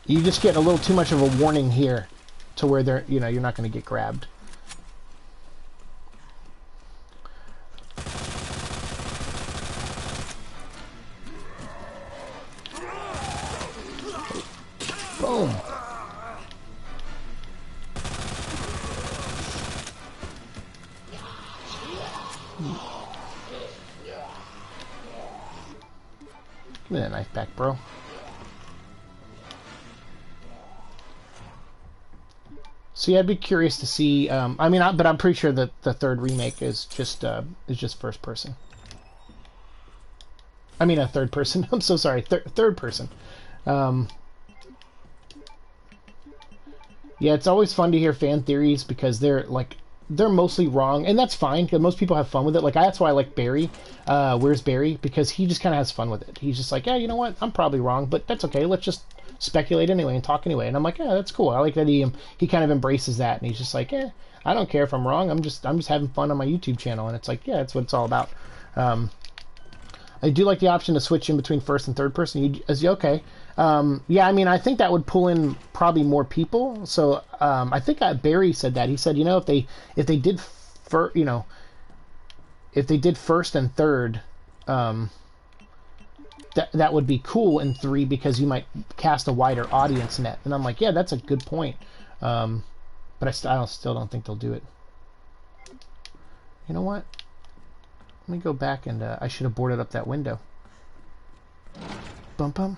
You just get a little too much of a warning here to where they're, you're not going to get grabbed. Boom. Give me that knife back, bro. So yeah, I'd be curious to see. But I'm pretty sure that the third remake is just first person. I mean, a third person. I'm so sorry, third person. Yeah, it's always fun to hear fan theories because they're mostly wrong, and that's fine because most people have fun with it. Like that's why I like Barry. Where's Barry? Because he just kind of has fun with it. He's just like, yeah, you know what? I'm probably wrong, but that's okay. Let's just speculate anyway and talk anyway. And I'm like, yeah, that's cool. I like that he kind of embraces that, and he's just like, yeah, I don't care if I'm wrong. I'm just having fun on my YouTube channel, and it's like, yeah, that's what it's all about. I do like the option to switch in between first and third person. Okay. Yeah, I mean, I think that would pull in probably more people. So I think Barry said that. He said, if they did if they did first and third, that would be cool in 3 because you might cast a wider audience net. And I'm like, yeah, that's a good point. But I still don't think they'll do it. You know what? Let me go back and I should have boarded up that window. Bum bum.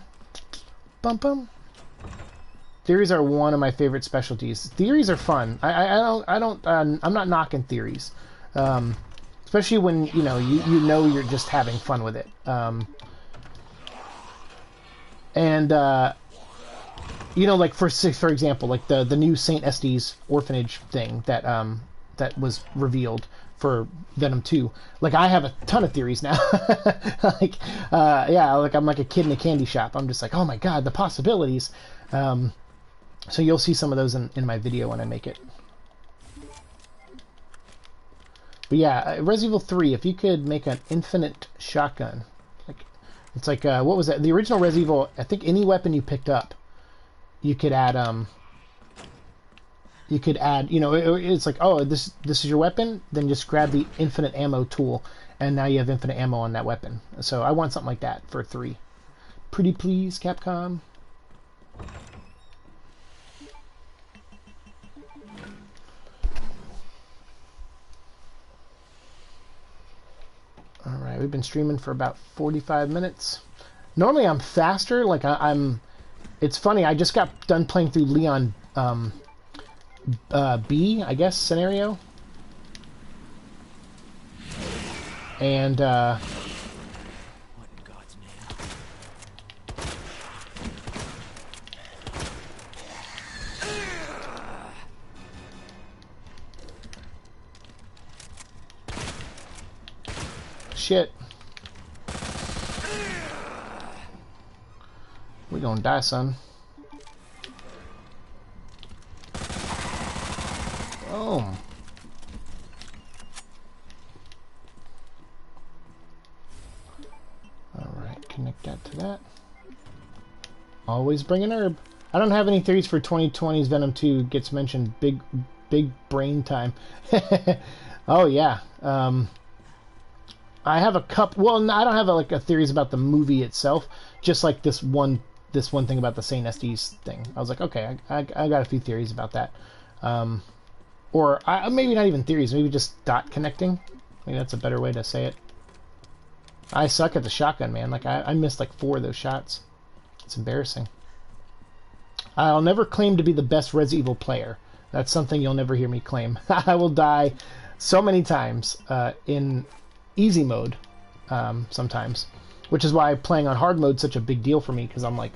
Bum bum. Theories are one of my favorite specialties. Theories are fun. I'm not knocking theories. Especially when you know you're just having fun with it. Like for example, like the new Saint Estes orphanage thing that was revealed for Venom 2. Like I have a ton of theories now. I'm like a kid in a candy shop. I'm just like, oh my god, the possibilities. So you'll see some of those in my video when I make it. But yeah, Resident Evil 3, if you could make an infinite shotgun, it's like what was that? The original Resident Evil, I think any weapon you picked up, you could add it's like, oh, this is your weapon, then just grab the infinite ammo tool, and now you have infinite ammo on that weapon. So I want something like that for 3. Pretty please, Capcom. Alright, we've been streaming for about 45 minutes. Normally I'm faster, like I'm... It's funny, I just got done playing through Leon B, I guess, scenario. And, what in God's name? Shit. We gonna die, son. Oh. Alright, connect that to that. Always bring an herb. I don't have any theories for 2020's Venom 2 gets mentioned. Big brain time. Oh, yeah. I have a couple... Well, I don't have a theories about the movie itself. Just like this one thing about the Saint Estes thing. I was like, okay, I got a few theories about that. Or maybe not even theories, maybe just dot connecting. Maybe that's a better way to say it. I suck at the shotgun, man. Like, I missed like 4 of those shots. It's embarrassing. I'll never claim to be the best Resident Evil player. That's something you'll never hear me claim. I will die so many times in easy mode sometimes. Which is why playing on hard mode is such a big deal for me, because I'm like,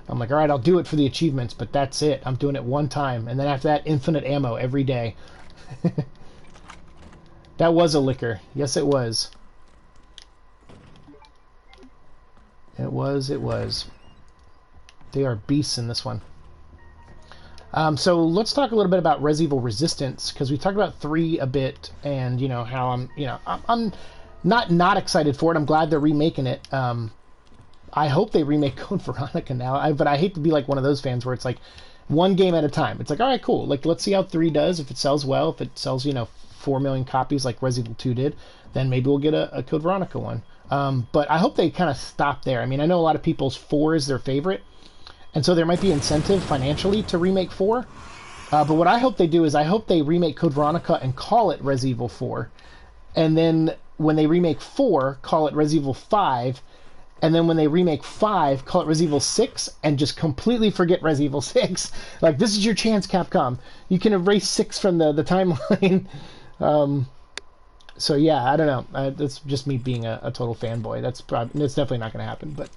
all right, I'll do it for the achievements, but that's it. I'm doing it one time, and then after that, infinite ammo every day. That was a liquor. Yes, it was. It was. It was. They are beasts in this one. So let's talk a little bit about Res Evil Resistance, because we talked about 3 a bit, and how I'm not excited for it. I'm glad they're remaking it. I hope they remake Code Veronica now. But I hate to be like one of those fans where it's like one game at a time. It's like, all right, cool. Like, let's see how 3 does. If it sells well, if it sells 4 million copies like Res Evil 2 did, then maybe we'll get a Code Veronica one. But I hope they kind of stop there. I mean, I know a lot of people's 4 is their favorite. And so there might be incentive financially to remake 4. But what I hope they do is I hope they remake Code Veronica and call it Res Evil 4. And then when they remake 4, call it Res Evil 5. And then when they remake 5, call it Res Evil 6 and just completely forget Res Evil 6. Like, this is your chance, Capcom. You can erase 6 from the timeline. So yeah, I don't know. That's just me being a total fanboy. It's definitely not going to happen. But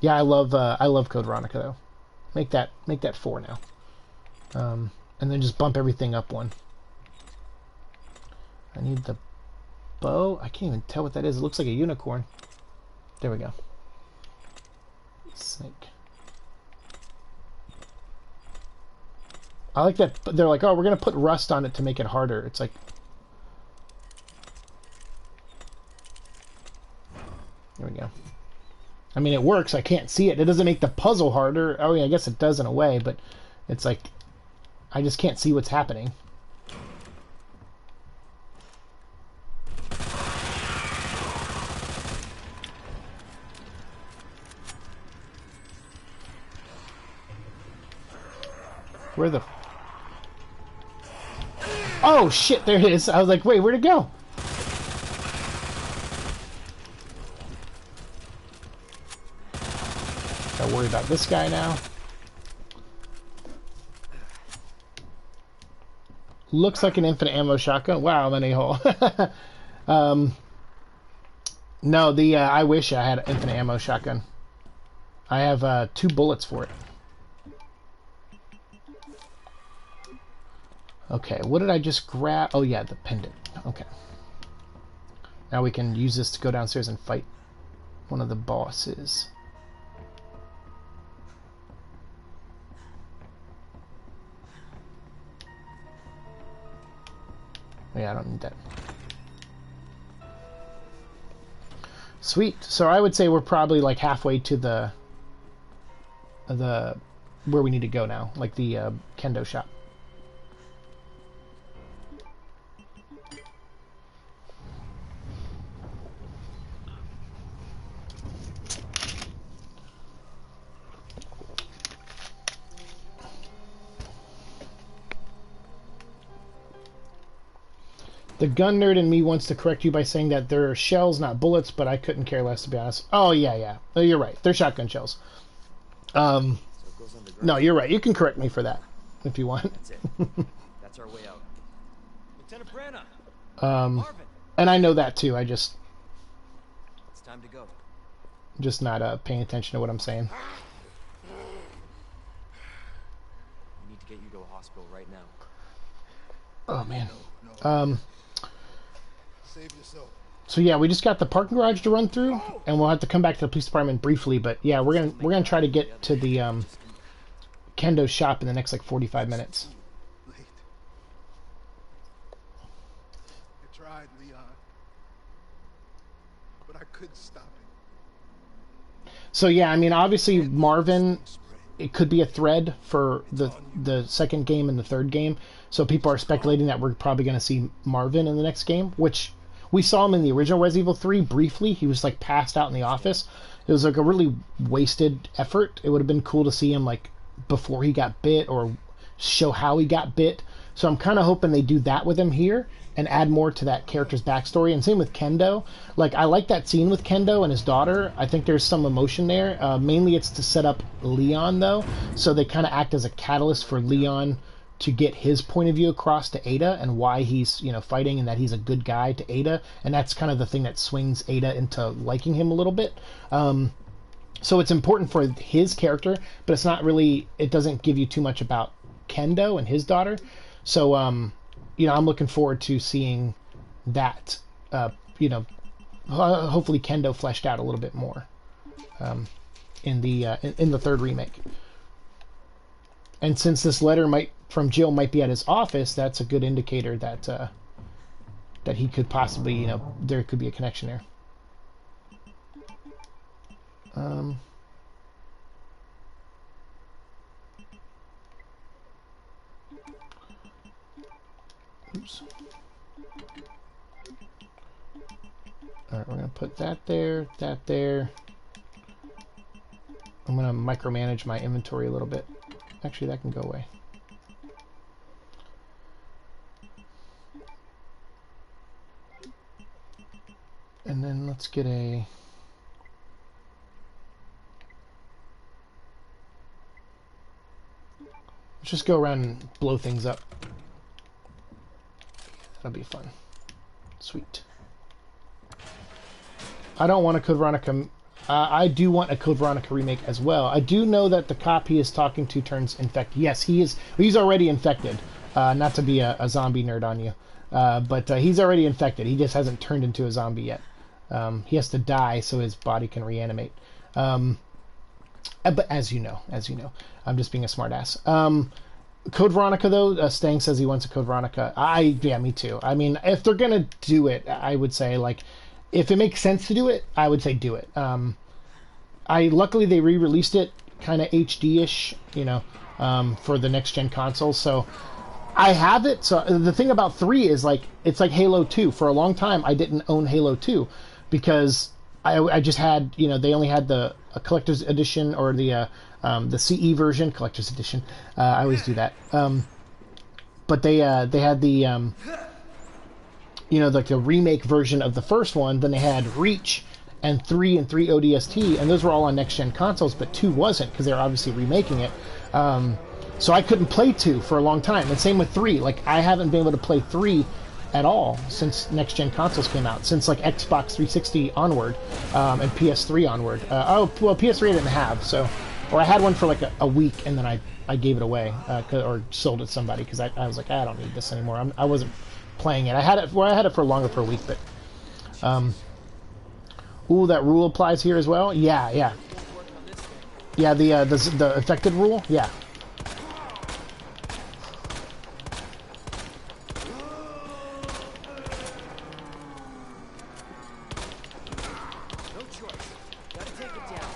yeah, I love Code Veronica though. Make that 4 now, and then just bump everything up 1. I need the bow. I can't even tell what that is. It looks like a unicorn. There we go. Snake. I like that. They're like, oh, we're gonna put rust on it to make it harder. It's like, there we go. I mean, it works. I can't see it. It doesn't make the puzzle harder. Oh, yeah, I guess it does in a way, but it's like, I just can't see what's happening. Where the... Oh, shit, there it is. I was like, wait, where'd it go? Gotta worry about this guy now. Looks like an infinite ammo shotgun. Wow, I'm an a-hole. No, I wish I had an infinite ammo shotgun. I have 2 bullets for it. Okay, what did I just grab? Oh yeah, the pendant. Okay. Now we can use this to go downstairs and fight one of the bosses. Yeah, I don't need that. Sweet. So I would say we're probably like halfway to the where we need to go now, like the kendo shop. The gun nerd in me wants to correct you by saying that they're shells, not bullets, but I couldn't care less, to be honest. Oh, yeah, yeah. Oh, you're right. They're shotgun shells. No, you're right. You can correct me for that, if you want. That's it. That's our way out. Lieutenant Branna! Marvin! And I know that, too. It's time to go. Just not paying attention to what I'm saying. We need to get you to a hospital right now. Oh, man. No. Save yourself. So yeah, we just got the parking garage to run through, and we'll have to come back to the police department briefly. But yeah, we're gonna try to get to the kendo shop in the next like 45 minutes. Late. I tried, Leon, but I couldn't stop him. So yeah, I mean, obviously Marvin, it could be a thread for the second game and the third game. So people are speculating that we're probably going to see Marvin in the next game, which we saw him in the original Resident Evil 3 briefly. He was like passed out in the office. It was like a really wasted effort. It would have been cool to see him like before he got bit or show how he got bit. So I'm kind of hoping they do that with him here and add more to that character's backstory. And same with Kendo. Like, I like that scene with Kendo and his daughter. I think there's some emotion there. Mainly it's to set up Leon, though. So they kind of act as a catalyst for Leon to get his point of view across to Ada and why he's, fighting and that he's a good guy to Ada. And that's kind of the thing that swings Ada into liking him a little bit. So it's important for his character, but it's not really, it doesn't give you too much about Kendo and his daughter. So, I'm looking forward to seeing that, you know, hopefully Kendo fleshed out a little bit more in the third remake. And since this letter from Jill might be at his office, that's a good indicator that that he could possibly, you know, there could be a connection there. Oops. All right, we're gonna put that there, that there. I'm gonna micromanage my inventory a little bit. Actually, that can go away. And then let's get a... Let's just go around and blow things up. That'll be fun. Sweet. I don't want a Code Veronica... I do want a Code Veronica remake as well. I do know that the cop he is talking to turns infected. Yes, he is. He's already infected. Not to be a zombie nerd on you. But he's already infected. He just hasn't turned into a zombie yet. He has to die so his body can reanimate. But as you know, I'm just being a smartass. Code Veronica, though, Stang says he wants a Code Veronica. Yeah, me too. I mean, if they're gonna do it, I would say, like, if it makes sense to do it, I would say do it. Luckily they re-released it kind of HD-ish, you know, for the next-gen consoles, so I have it. So the thing about 3 is, like, it's like Halo 2. For a long time, I didn't own Halo 2 because I just had, you know, they only had the collector's edition or the CE version, collector's edition. I always do that. But they had the you know, like the remake version of the first one. Then they had Reach and 3 and 3 ODST, and those were all on next-gen consoles, but 2 wasn't because they were obviously remaking it. So I couldn't play 2 for a long time, and same with 3. Like, I haven't been able to play 3 at all since next-gen consoles came out, since, like, Xbox 360 onward, and PS3 onward. Oh, well, PS3 I didn't have, so... Or I had one for, like, a week, and then I gave it away, or sold it to somebody, because I was like, I don't need this anymore. I wasn't playing it. I had it for longer, for a week, but ooh, that rule applies here as well. Yeah, the affected rule. Yeah. No choice. Gotta take it down.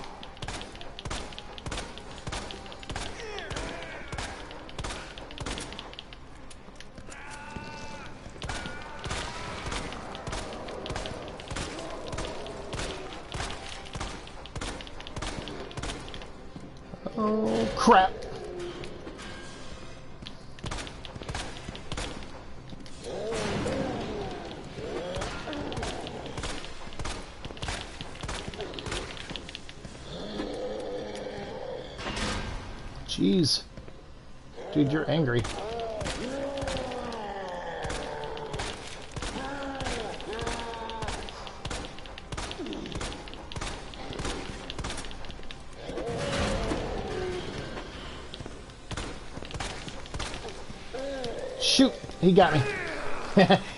Oh crap! Jeez, dude, you're angry. Shoot! He got me.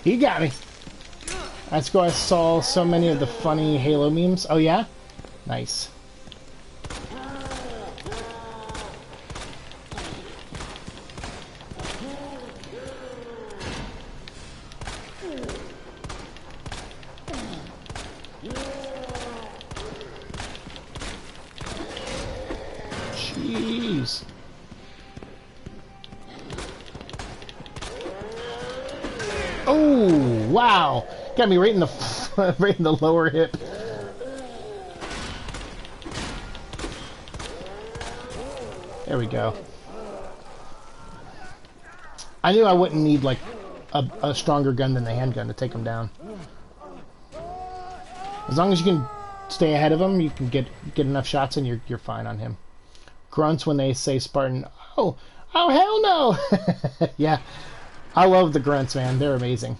He got me. That's why I saw so many of the funny Halo memes. Oh yeah? Nice. Jeez. Oh, wow. Got me right in the right in the lower hip. There we go. I knew I wouldn't need, like, a stronger gun than the handgun to take him down. As long as you can stay ahead of him, you can get enough shots and you're fine on him. Grunts when they say Spartan. Oh hell no. Yeah. I love the grunts, man. They're amazing.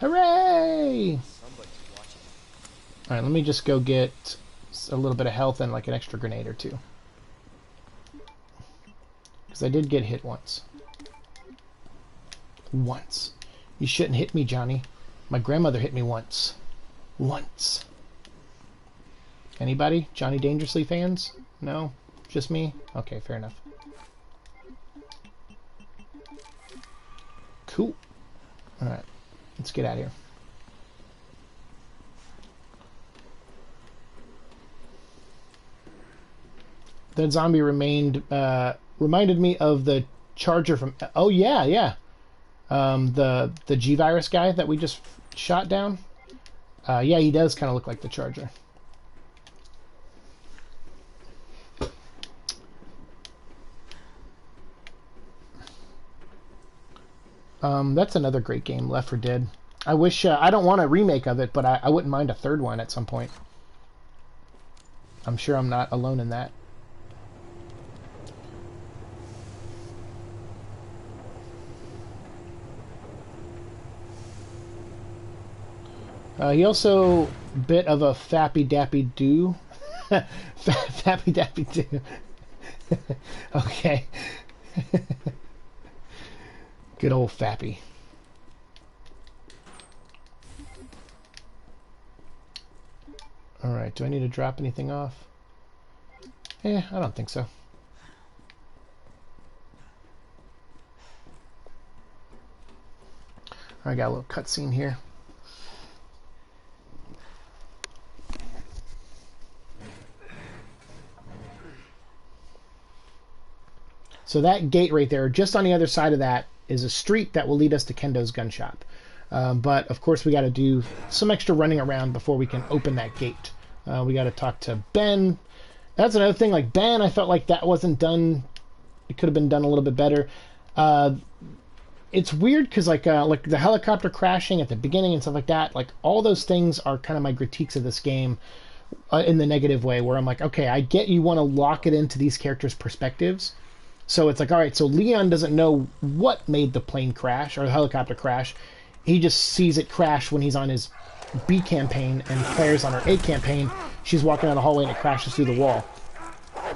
Hooray! Alright, let me just go get a little bit of health and, like, an extra grenade or two. Because I did get hit once. Once. You shouldn't hit me, Johnny. My grandmother hit me once. Once. Anybody? Johnny Dangerously fans? No? Just me? Okay, fair enough. Cool. Alright. Let's get out of here. That zombie reminded me of the Charger from... Oh, yeah, yeah. The G-Virus guy that we just shot down. Yeah, he does kind of look like the Charger. That's another great game, Left 4 Dead. I wish... I don't want a remake of it, but I wouldn't mind a third one at some point. I'm sure I'm not alone in that. He also bit of a fappy dappy do. Fappy dappy do. Okay. Good old fappy. Alright, do I need to drop anything off? I don't think so. I got a little cutscene here. So that gate right there, just on the other side of that, is a street that will lead us to Kendo's gun shop. But, of course, we got to do some extra running around before we can open that gate. We got to talk to Ben. That's another thing. Like, Ben, I felt like that wasn't done. It could have been done a little bit better. It's weird because, like the helicopter crashing at the beginning and stuff like that, like, all those things are kind of my critiques of this game in the negative way, where I'm like, okay, I get you want to lock it into these characters' perspectives. So it's like, all right, so Leon doesn't know what made the plane crash or the helicopter crash. He just sees it crash when he's on his B campaign and Claire's on her A campaign. She's walking down the hallway and it crashes through the wall.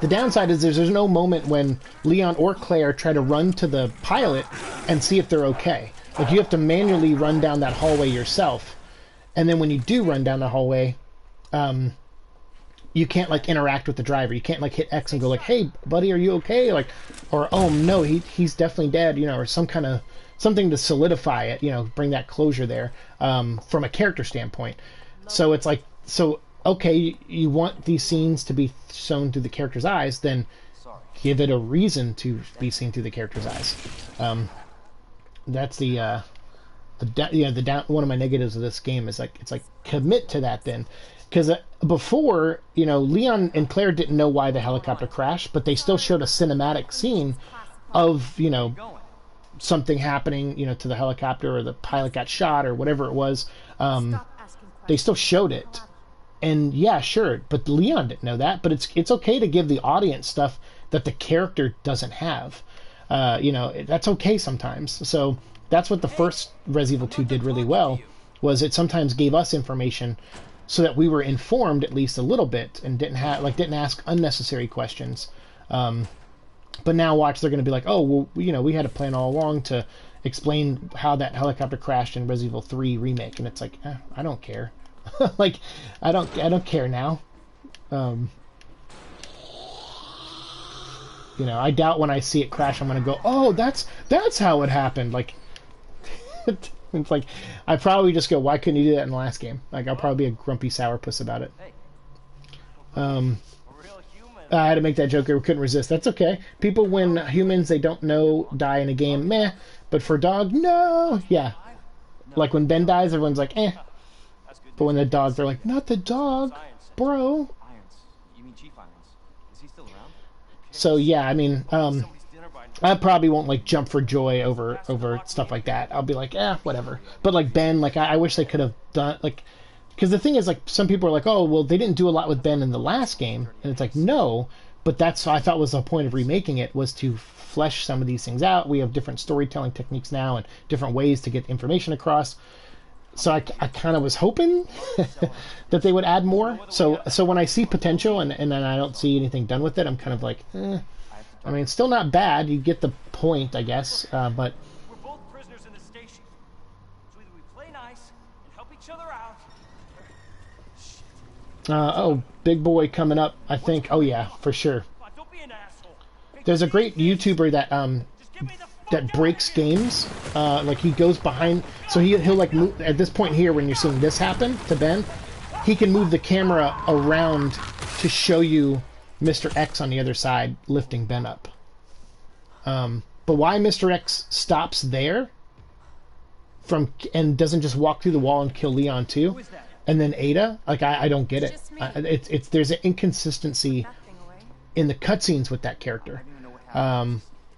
The downside is there's no moment when Leon or Claire try to run to the pilot and see if they're okay. Like, you have to manually run down that hallway yourself. And then when you do run down the hallway, you can't, like, interact with the driver. You can't, like, hit X and go, like, hey, buddy, are you okay? Like, or, oh, no, he's definitely dead, you know, or something to solidify it, you know, bring that closure there, from a character standpoint. So it's like, so, okay, you want these scenes to be shown through the character's eyes, then give it a reason to be seen through the character's eyes. That's one of my negatives of this game is, like, it's like, commit to that then. Because before, you know, Leon and Claire didn't know why the helicopter crashed, but they still showed a cinematic scene of, you know, something happening, you know, to the helicopter, or the pilot got shot, or whatever it was. They still showed it. And yeah, sure, but Leon didn't know that. But it's okay to give the audience stuff that the character doesn't have. You know, that's okay sometimes. So that's what the first Resident Evil 2 did really well, was it sometimes gave us information so that we were informed at least a little bit and didn't ask unnecessary questions. But now watch, they're going to be like, oh, well, you know, we had a plan all along to explain how that helicopter crashed in Resident Evil 3 Remake, and it's like, I don't care. Like, I don't care now. You know, I doubt when I see it crash, I'm going to go, oh, that's how it happened. Like, it's like, I probably just go, why couldn't you do that in the last game? Like, I'll probably be a grumpy sourpuss about it. I had to make that joke. I couldn't resist. That's okay. People, when humans they don't know die in a game, meh. But for dog, no. Yeah. Like when Ben dies, everyone's like, eh. But when the dog, they're like, not the dog, bro. So yeah, I mean, I probably won't like jump for joy over stuff like that. I'll be like, whatever. But like Ben, like I wish they could have done like, because the thing is, like, some people are like, oh, well, they didn't do a lot with Ben in the last game, and it's like, no, but that's I thought was the point of remaking it, was to flesh some of these things out. We have different storytelling techniques now and different ways to get information across. So I kind of was hoping that they would add more. So when I see potential and then I don't see anything done with it, I'm kind of like, I mean, it's still not bad. You get the point, I guess, but nice and help each other out. Oh, big boy coming up, I think. Oh yeah, for sure. Don't be an asshole. There's a great YouTuber that Just get me the fuck that breaks games. Like he goes behind, so he'll like move at this point here when you're seeing this happen to Ben. He can move the camera around to show you Mr. X on the other side lifting Ben up. But why Mr. X stops there and doesn't just walk through the wall and kill Leon too, and then Ada? Like I don't get it. It's there's an inconsistency in the cutscenes with that character.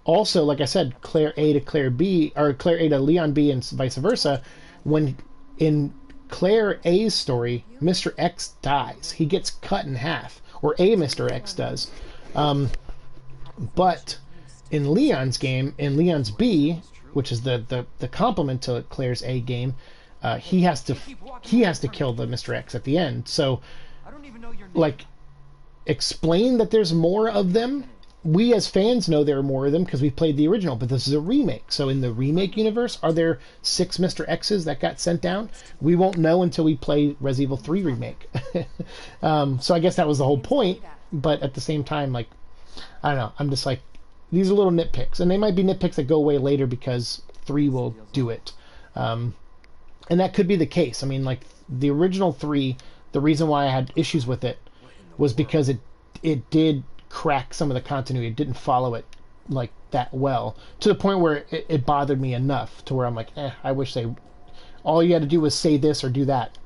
Also, like I said, Claire A to Claire B, or Claire A to Leon B, and vice versa. When in Claire A's story, Mr. X dies. He gets cut in half, or a Mr. X does. But in Leon's game, in Leon's B, which is the complement to Claire's A game, he has to kill the Mr. X at the end. So, like, explain that there's more of them. We as fans know there are more of them because we played the original, but this is a remake. So in the remake universe, are there 6 Mr. X's that got sent down? We won't know until we play Resident Evil 3 Remake. So I guess that was the whole point, but at the same time, like, I don't know, I'm just like, these are little nitpicks, and they might be nitpicks that go away later because 3 will do it. And that could be the case. I mean, like, the original 3, the reason why I had issues with it was because it did crack some of the continuity. It didn't follow it like that well, to the point where it bothered me enough to where I'm like, I wish all you had to do was say this or do that.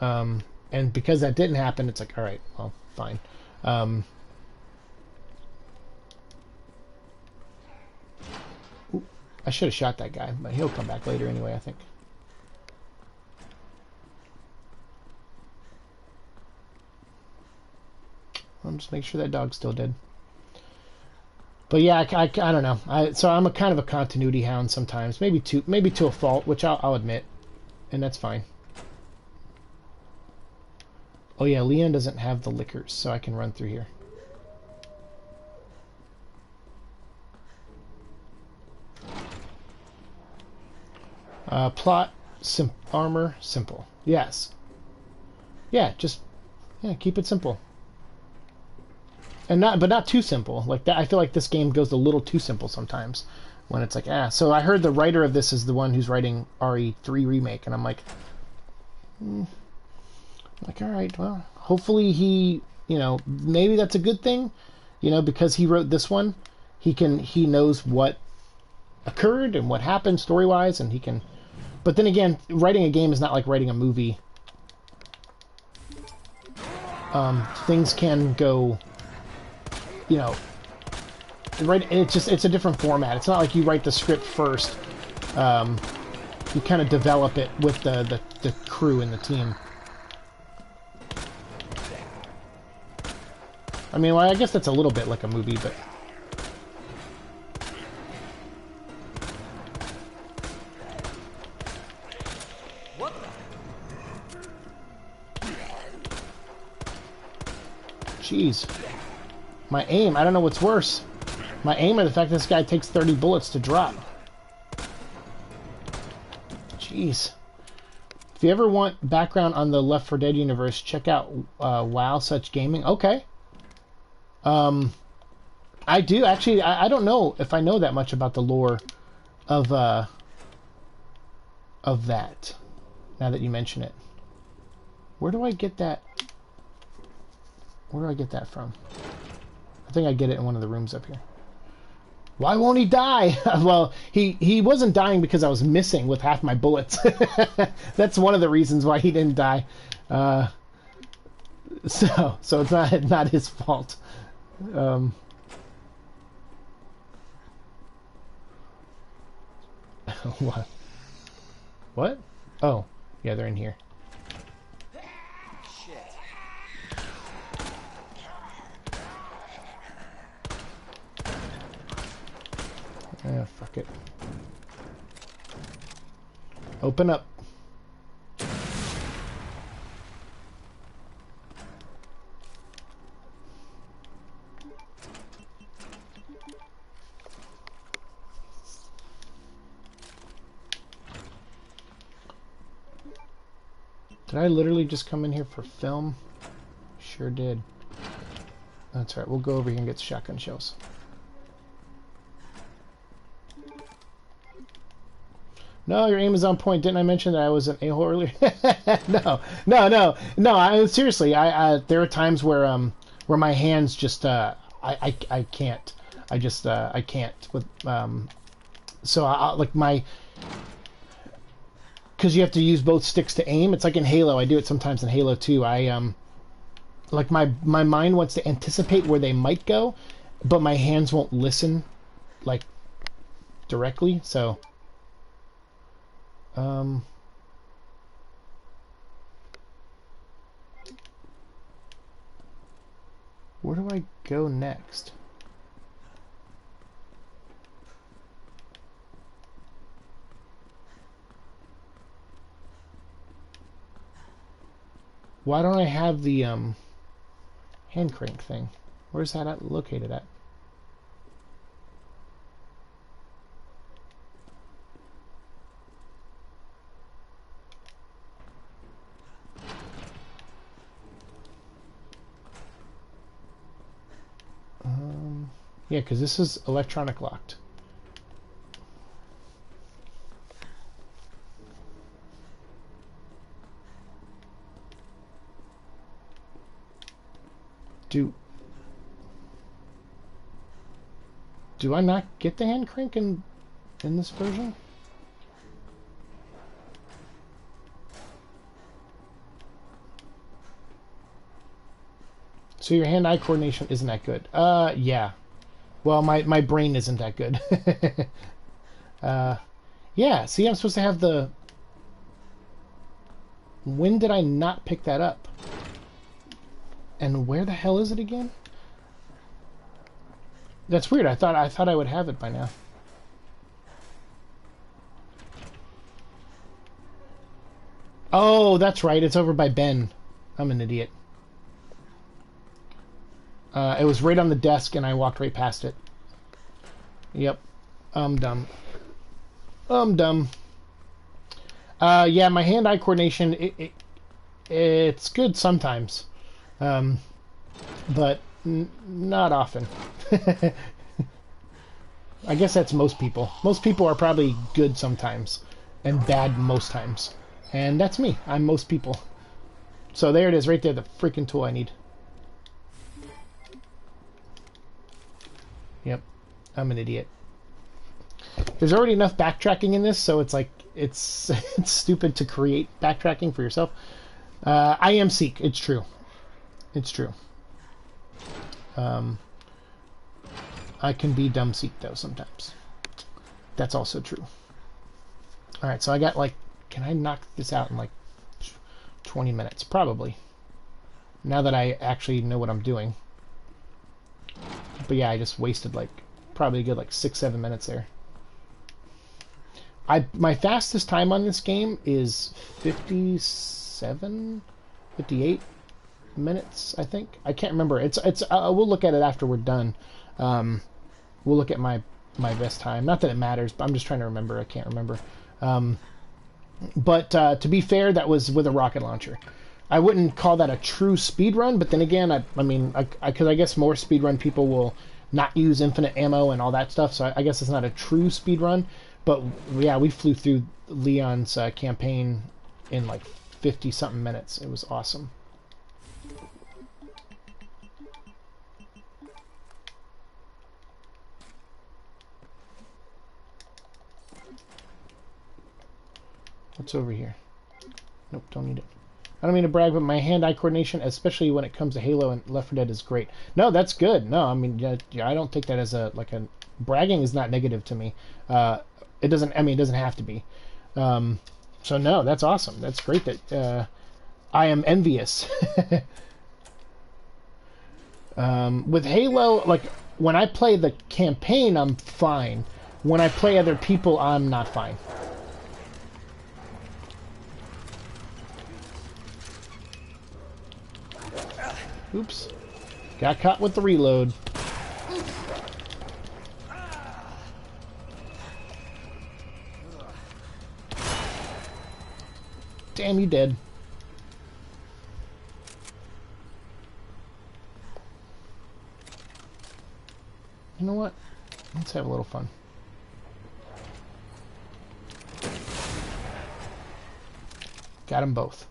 And because that didn't happen, it's like, all right, well, fine. I should have shot that guy, but he'll come back later anyway, I think. I'll just make sure that dog's still dead. But yeah, I don't know. So I'm a kind of a continuity hound sometimes, maybe to a fault, which I'll admit, and that's fine. Oh yeah, Leon doesn't have the liquors, so I can run through here. Plot, armor, simple. Yes. Yeah, just keep it simple. And not too simple. Like that, I feel like this game goes a little too simple sometimes. When it's like, So I heard the writer of this is the one who's writing RE3 Remake, and I'm like, all right, well, hopefully he, maybe that's a good thing, because he wrote this one, he knows what occurred and what happened story-wise, and he can. But then again, writing a game is not like writing a movie. Things can go. Right? It's a different format. It's not like you write the script first. You kind of develop it with the crew and the team. I mean, well, I guess that's a little bit like a movie, but. What the? Jeez. My aim, I don't know what's worse. My aim or the fact that this guy takes 30 bullets to drop. Jeez. If you ever want background on the Left 4 Dead universe, check out WoW Such Gaming. Okay. I do. Actually, I don't know if I know that much about the lore of that, now that you mention it. Where do I get that? Where do I get that from? I think I get it in one of the rooms up here. Why won't he die? Well, he wasn't dying because I was missing with half my bullets. That's one of the reasons why he didn't die. So it's not his fault. What? What? Oh, yeah, they're in here. Fuck it. Open up. Did I literally just come in here for film? Sure did. That's right, we'll go over here and get shotgun shells. No, your aim is on point. Didn't I mention that I was an a-hole earlier? No. Seriously, there are times where my hands just I can't. I can't with so like my, because you have to use both sticks to aim. It's like in Halo. I do it sometimes in Halo 2. Like my mind wants to anticipate where they might go, but my hands won't listen like directly. So where do I go next? Why don't I have the hand crank thing? Where's that located at? Yeah, because this is electronic locked. Do I not get the hand crank in this version? So your hand-eye coordination isn't that good. Yeah. Well, my brain isn't that good. Yeah, see, I'm supposed to have the... When did I not pick that up? And where the hell is it again? That's weird. I thought I would have it by now. Oh, that's right. It's over by Ben. I'm an idiot. It was right on the desk, and I walked right past it. Yep. I'm dumb. I'm dumb. Yeah, my hand-eye coordination, it's good sometimes. But not often. I guess that's most people. Most people are probably good sometimes, and bad most times. And that's me. I'm most people. So there it is, right there, the freaking tool I need. Yep, I'm an idiot. There's already enough backtracking in this, so it's like, it's stupid to create backtracking for yourself. I am Sikh, it's true. It's true. I can be dumb Sikh, though, sometimes. That's also true. Alright, so I got, like, can I knock this out in, like, 20 minutes? Probably. Now that I actually know what I'm doing. But yeah, I just wasted, like, probably a good, like, 6-7 minutes there. My fastest time on this game is 57, 58 minutes, I think. I can't remember. We'll look at it after we're done. We'll look at my best time. Not that it matters, but I'm just trying to remember. I can't remember. But to be fair, that was with a rocket launcher. I wouldn't call that a true speed run, but then again, because I guess more speed run people will not use infinite ammo and all that stuff, so I guess it's not a true speed run. But yeah, we flew through Leon's campaign in like 50-something minutes. It was awesome. What's over here? Nope, don't need it. I don't mean to brag, but my hand-eye coordination, especially when it comes to Halo and Left 4 Dead, is great. No, that's good. No, I mean, yeah, I don't take that as a bragging is not negative to me. It doesn't. I mean, it doesn't have to be. So no, that's awesome. That's great. That I am envious. With Halo, like when I play the campaign, I'm fine. When I play other people, I'm not fine. Oops. Got caught with the reload. Damn, you dead. You know what? Let's have a little fun. Got them both.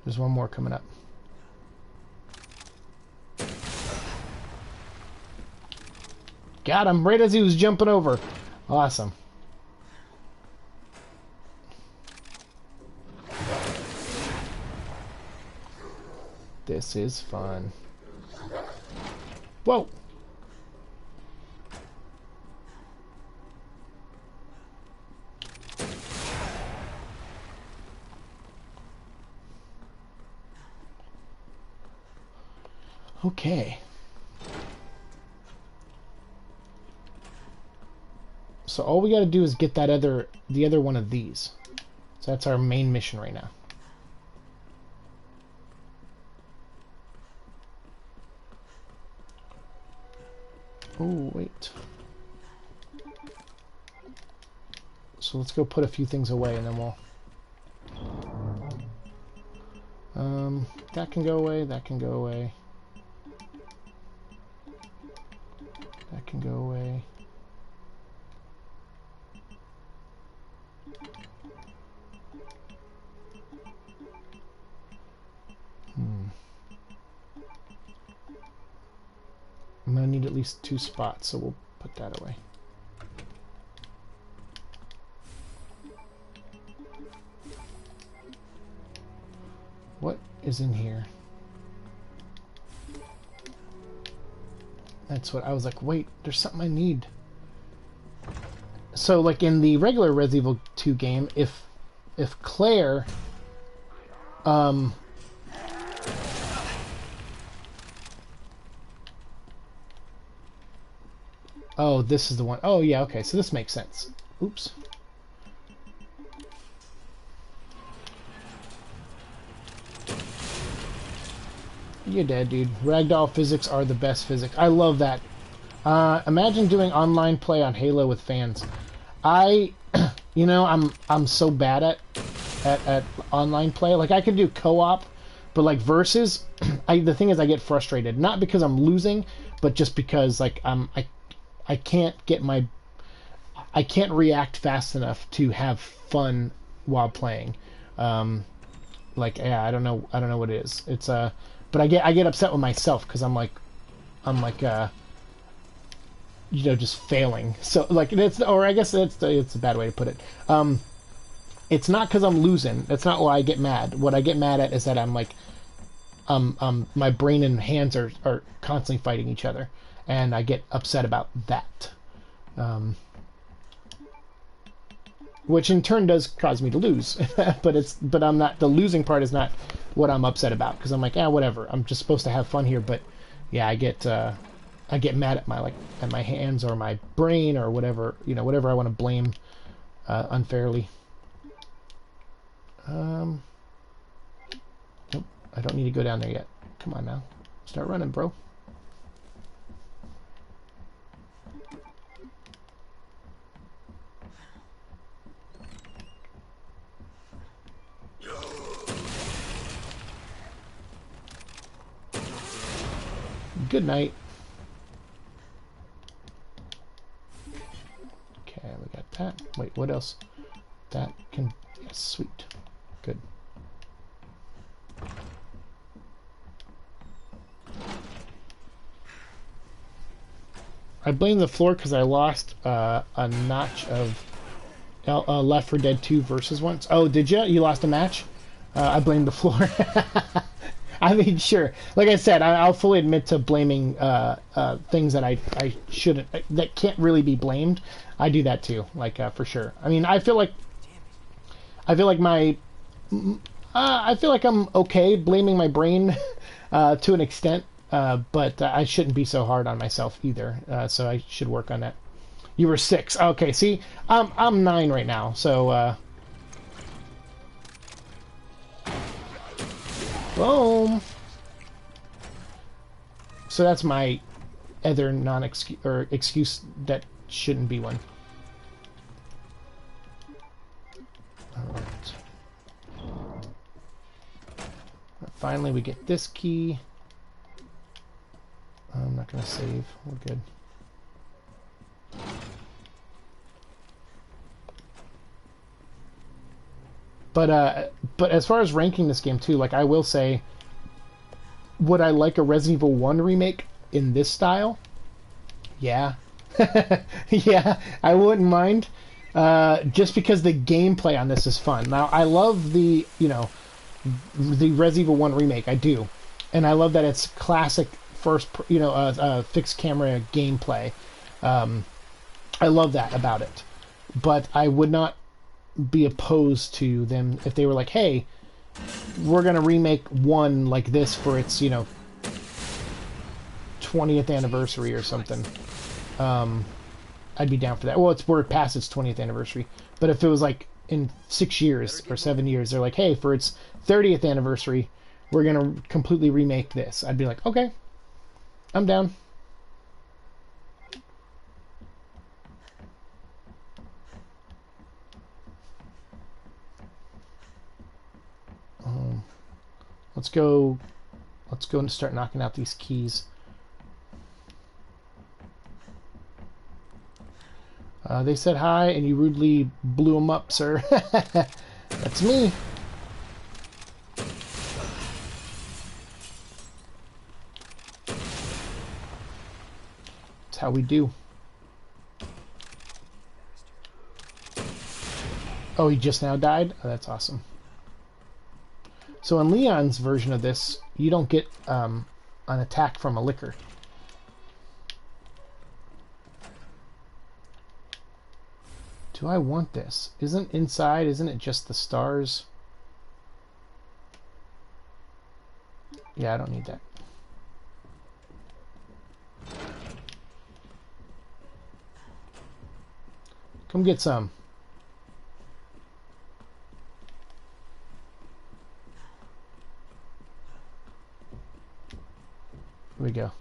There's one more coming up. Got him right as he was jumping over. Awesome. This is fun. Whoa! Okay. So all we got to do is get the other one of these. So that's our main mission right now. Oh, wait. So let's go put a few things away and then we'll... that can go away, that can go away. That can go away. I'm gonna need at least 2 spots, so we'll put that away. What is in here? That's what I was like, wait, there's something I need. So like in the regular Resident Evil 2 game, if Claire oh, this is the one. Oh yeah, okay, so this makes sense. Oops. You're dead, dude. Ragdoll physics are the best physics. I love that. Imagine doing online play on Halo with fans. You know, I'm so bad at online play. Like I could do co-op, but like versus, the thing is I get frustrated. Not because I'm losing, but just because like I can't react fast enough to have fun while playing. Like yeah, I don't know what it is. It's but I get upset with myself because I'm like you know, just failing. So like or I guess it's a bad way to put it. It's not because I'm losing. That's not why I get mad. What I get mad at is that I'm like my brain and hands are constantly fighting each other, and I get upset about that. Which in turn does cause me to lose, but I'm not, the losing part is not what I'm upset about, because I'm like, whatever, I'm just supposed to have fun here. But yeah, I get mad at my hands or my brain or whatever, you know, whatever I want to blame unfairly. Nope, I don't need to go down there yet. Come on now, start running, bro. Good night. Okay, we got that. Wait, what else? That can... Yes, sweet. Good. I blame the floor because I lost a notch of Left 4 Dead 2 versus once. Oh, did you? You lost a match? I blame the floor. I mean, sure. Like I said, I'll fully admit to blaming things that I shouldn't, that can't really be blamed. I do that too, like for sure. I mean, I feel like I'm okay blaming my brain to an extent, but I shouldn't be so hard on myself either. So I should work on that. You were 6. Okay, see, I'm 9 right now, so. Boom. So that's my other non-excuse or excuse that shouldn't be one. All right. Finally, we get this key. I'm not gonna save. We're good. But as far as ranking this game too, like I will say, would I like a Resident Evil 1 remake in this style? Yeah. Yeah, I wouldn't mind. Just because the gameplay on this is fun. Now, I love the Resident Evil 1 remake. I do. And I love that it's classic fixed camera gameplay. I love that about it. But I would not be opposed to them if they were like, hey, we're going to remake one like this for its, 20th anniversary or something. I'd be down for that. Well, we're past its 20th anniversary. But if it was like in 6 years or 7 years, they're like, hey, for its 30th anniversary, we're going to completely remake this. I'd be like, okay, I'm down. Let's go and start knocking out these keys. They said hi, and you rudely blew them up, sir. That's me. That's how we do. Oh, he just now died? Oh, that's awesome. So in Leon's version of this, you don't get an attack from a liquor. Do I want this? Isn't it just the stars? Yeah, I don't need that. Come get some. Here we go.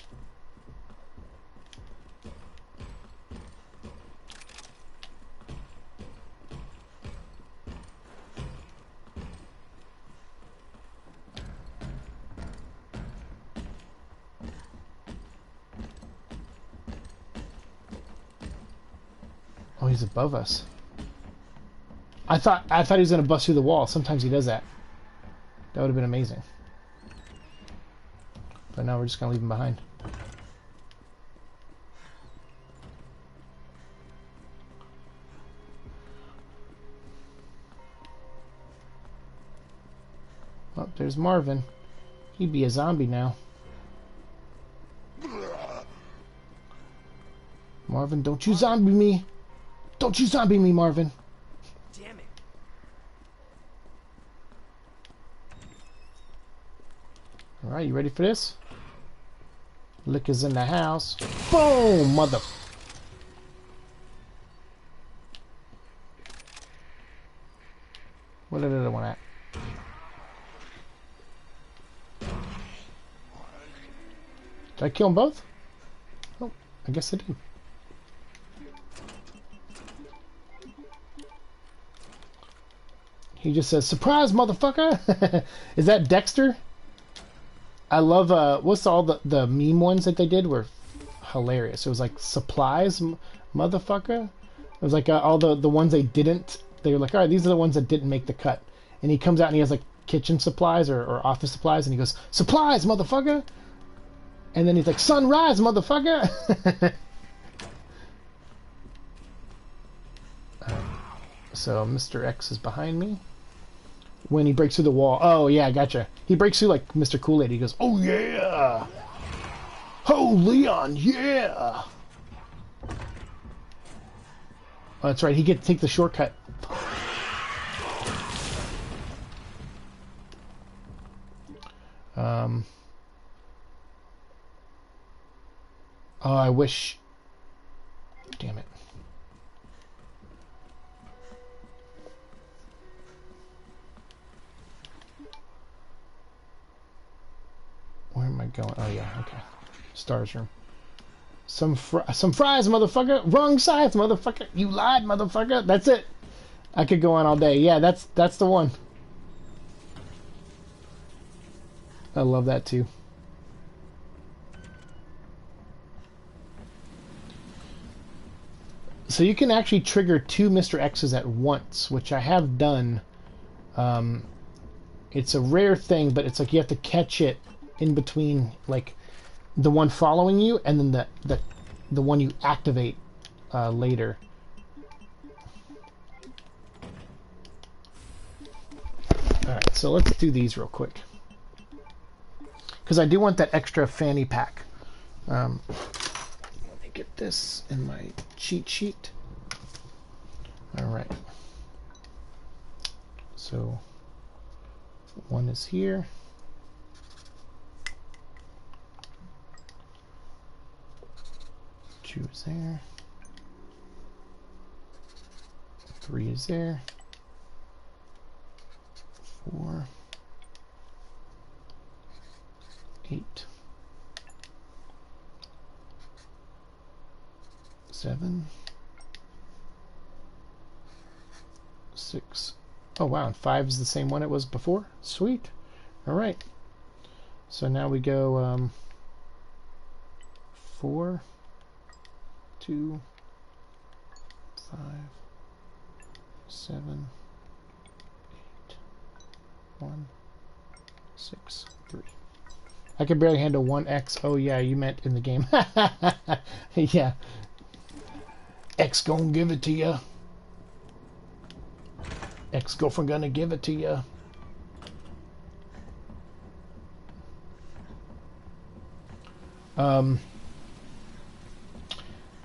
Oh, he's above us. I thought he was gonna bust through the wall. Sometimes he does that. That would have been amazing. But now we're just gonna leave him behind. Oh, there's Marvin. He'd be a zombie now. Marvin, don't you zombie me! Don't you zombie me, Marvin! Damn it! All right, you ready for this? Liquor's in the house. Boom, mother. What did I want at? Did I kill them both? Oh, I guess I did. He just says, "Surprise, motherfucker!" Is that Dexter? I love, what's all the meme ones that they did were hilarious. It was like, "Supplies, motherfucker." It was like all the ones they were like, all right, these are the ones that didn't make the cut. And he comes out and he has like kitchen supplies or office supplies and he goes, "Supplies, motherfucker!" And then he's like, "Sunrise, motherfucker!" So Mr. X is behind me. When he breaks through the wall. Oh, yeah, gotcha. He breaks through like Mr. Kool-Aid. He goes, "Oh, yeah! Oh, Leon, yeah!" Oh, that's right. He gets to take the shortcut. Oh, I wish... Damn it. Where am I going? Oh, yeah, okay. Stars room. Some fries, motherfucker! Wrong size, motherfucker! You lied, motherfucker! That's it! I could go on all day. Yeah, that's the one. I love that, too. So you can actually trigger 2 Mr. X's at once, which I have done It's a rare thing, but it's like you have to catch it in between, like the one following you and then the one you activate later. Alright, so let's do these real quick. Because I do want that extra fanny pack. Let me get this in my cheat sheet. Alright. So, one is here. Two is there. 3 is there. 4, 8, 7, 6. Oh wow, and 5 is the same one it was before. Sweet. All right. So now we go 4, 2, 5, 7, 1, 6, 3. I can barely handle 1X. Oh yeah, you meant in the game. Yeah. X gonna give it to ya. Ex-girlfriend gonna give it to ya.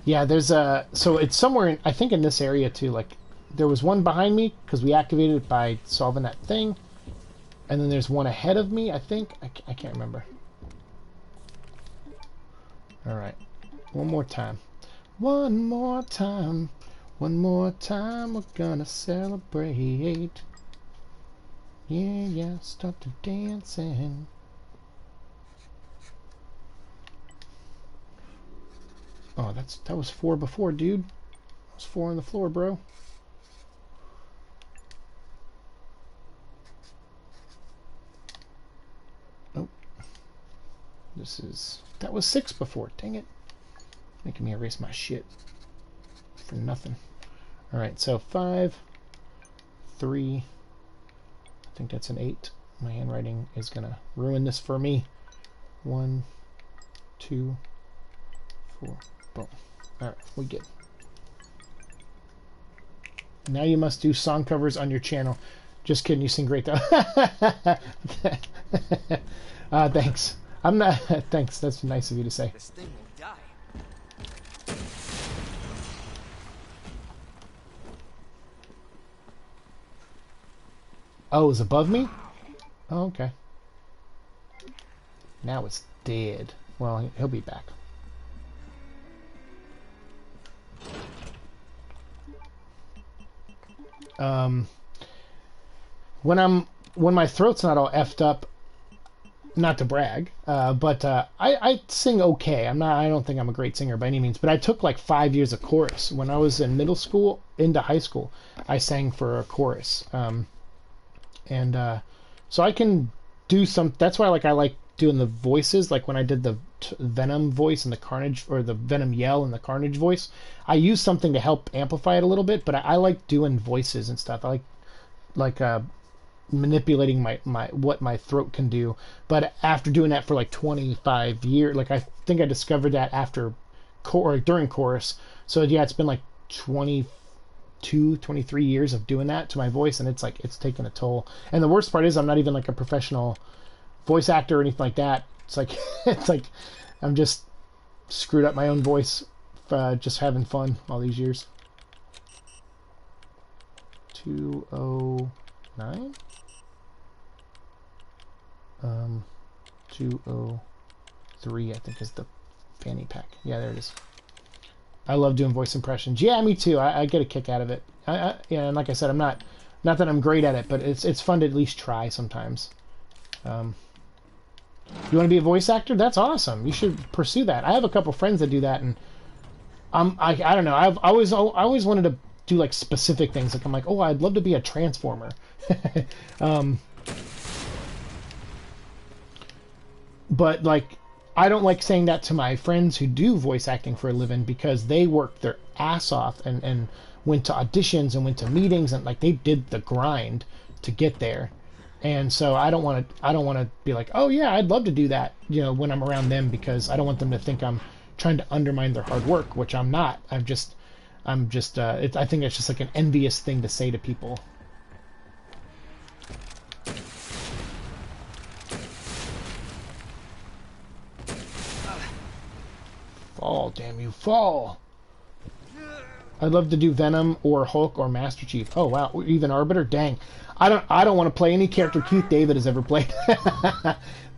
Yeah, there's a... So it's somewhere in... I think in this area too. Like, there was one behind me because we activated it by solving that thing. And then there's one ahead of me, I think. I can't remember. Alright. One more time. One more time. One more time. We're gonna celebrate. Yeah, yeah. Start to dancing. Oh, that was 4 before, dude. That was 4 on the floor, bro. That was 6 before. Dang it. Making me erase my shit. For nothing. Alright, so 5, 3. I think that's an 8. My handwriting is going to ruin this for me. 1, 2, 4. Boom. Alright, we good. Now you must do song covers on your channel. Just kidding, you sing great though. Thanks. I'm not. Thanks. That's nice of you to say. This thing will die. Oh, it's above me? Oh, okay. Now it's dead. Well, he'll be back. When my throat's not all effed up, not to brag, but I sing okay. I don't think I'm a great singer by any means, but I took like 5 years of chorus. When I was in middle school into high school, I sang for a chorus. So I can do some, that's why I like doing the voices, like when I did the Venom voice and the Carnage, or the Venom yell and the Carnage voice. I use something to help amplify it a little bit, but I like doing voices and stuff. I like manipulating what my throat can do. But after doing that for like 25 years, like I think I discovered that after during chorus. So yeah, it's been like 22, 23 years of doing that to my voice, and it's like it's taken a toll. And the worst part is I'm not even like a professional voice actor or anything like that. It's like it's like I'm just screwed up my own voice, just having fun all these years. 209. 203, I think, is the fanny pack. Yeah, there it is. I love doing voice impressions. Yeah, me too. I get a kick out of it. Yeah, and like I said, I'm not that I'm great at it, but it's fun to at least try sometimes. You want to be a voice actor? That's awesome. You should pursue that. I have a couple friends that do that, and I don't know. I always wanted to do like specific things. Like I'm like, oh, I'd love to be a transformer. But like, I don't like saying that to my friends who do voice acting for a living, because they work their ass off and went to auditions and went to meetings, and like they did the grind to get there. And so I don't want to be like, oh yeah, I'd love to do that, when I'm around them, because I don't want them to think I'm trying to undermine their hard work, which I'm not. I think it's just like an envious thing to say to people. Fall, damn you, fall! I'd love to do Venom or Hulk or Master Chief. Oh wow, even Arbiter. Dang, I don't want to play any character Keith David has ever played.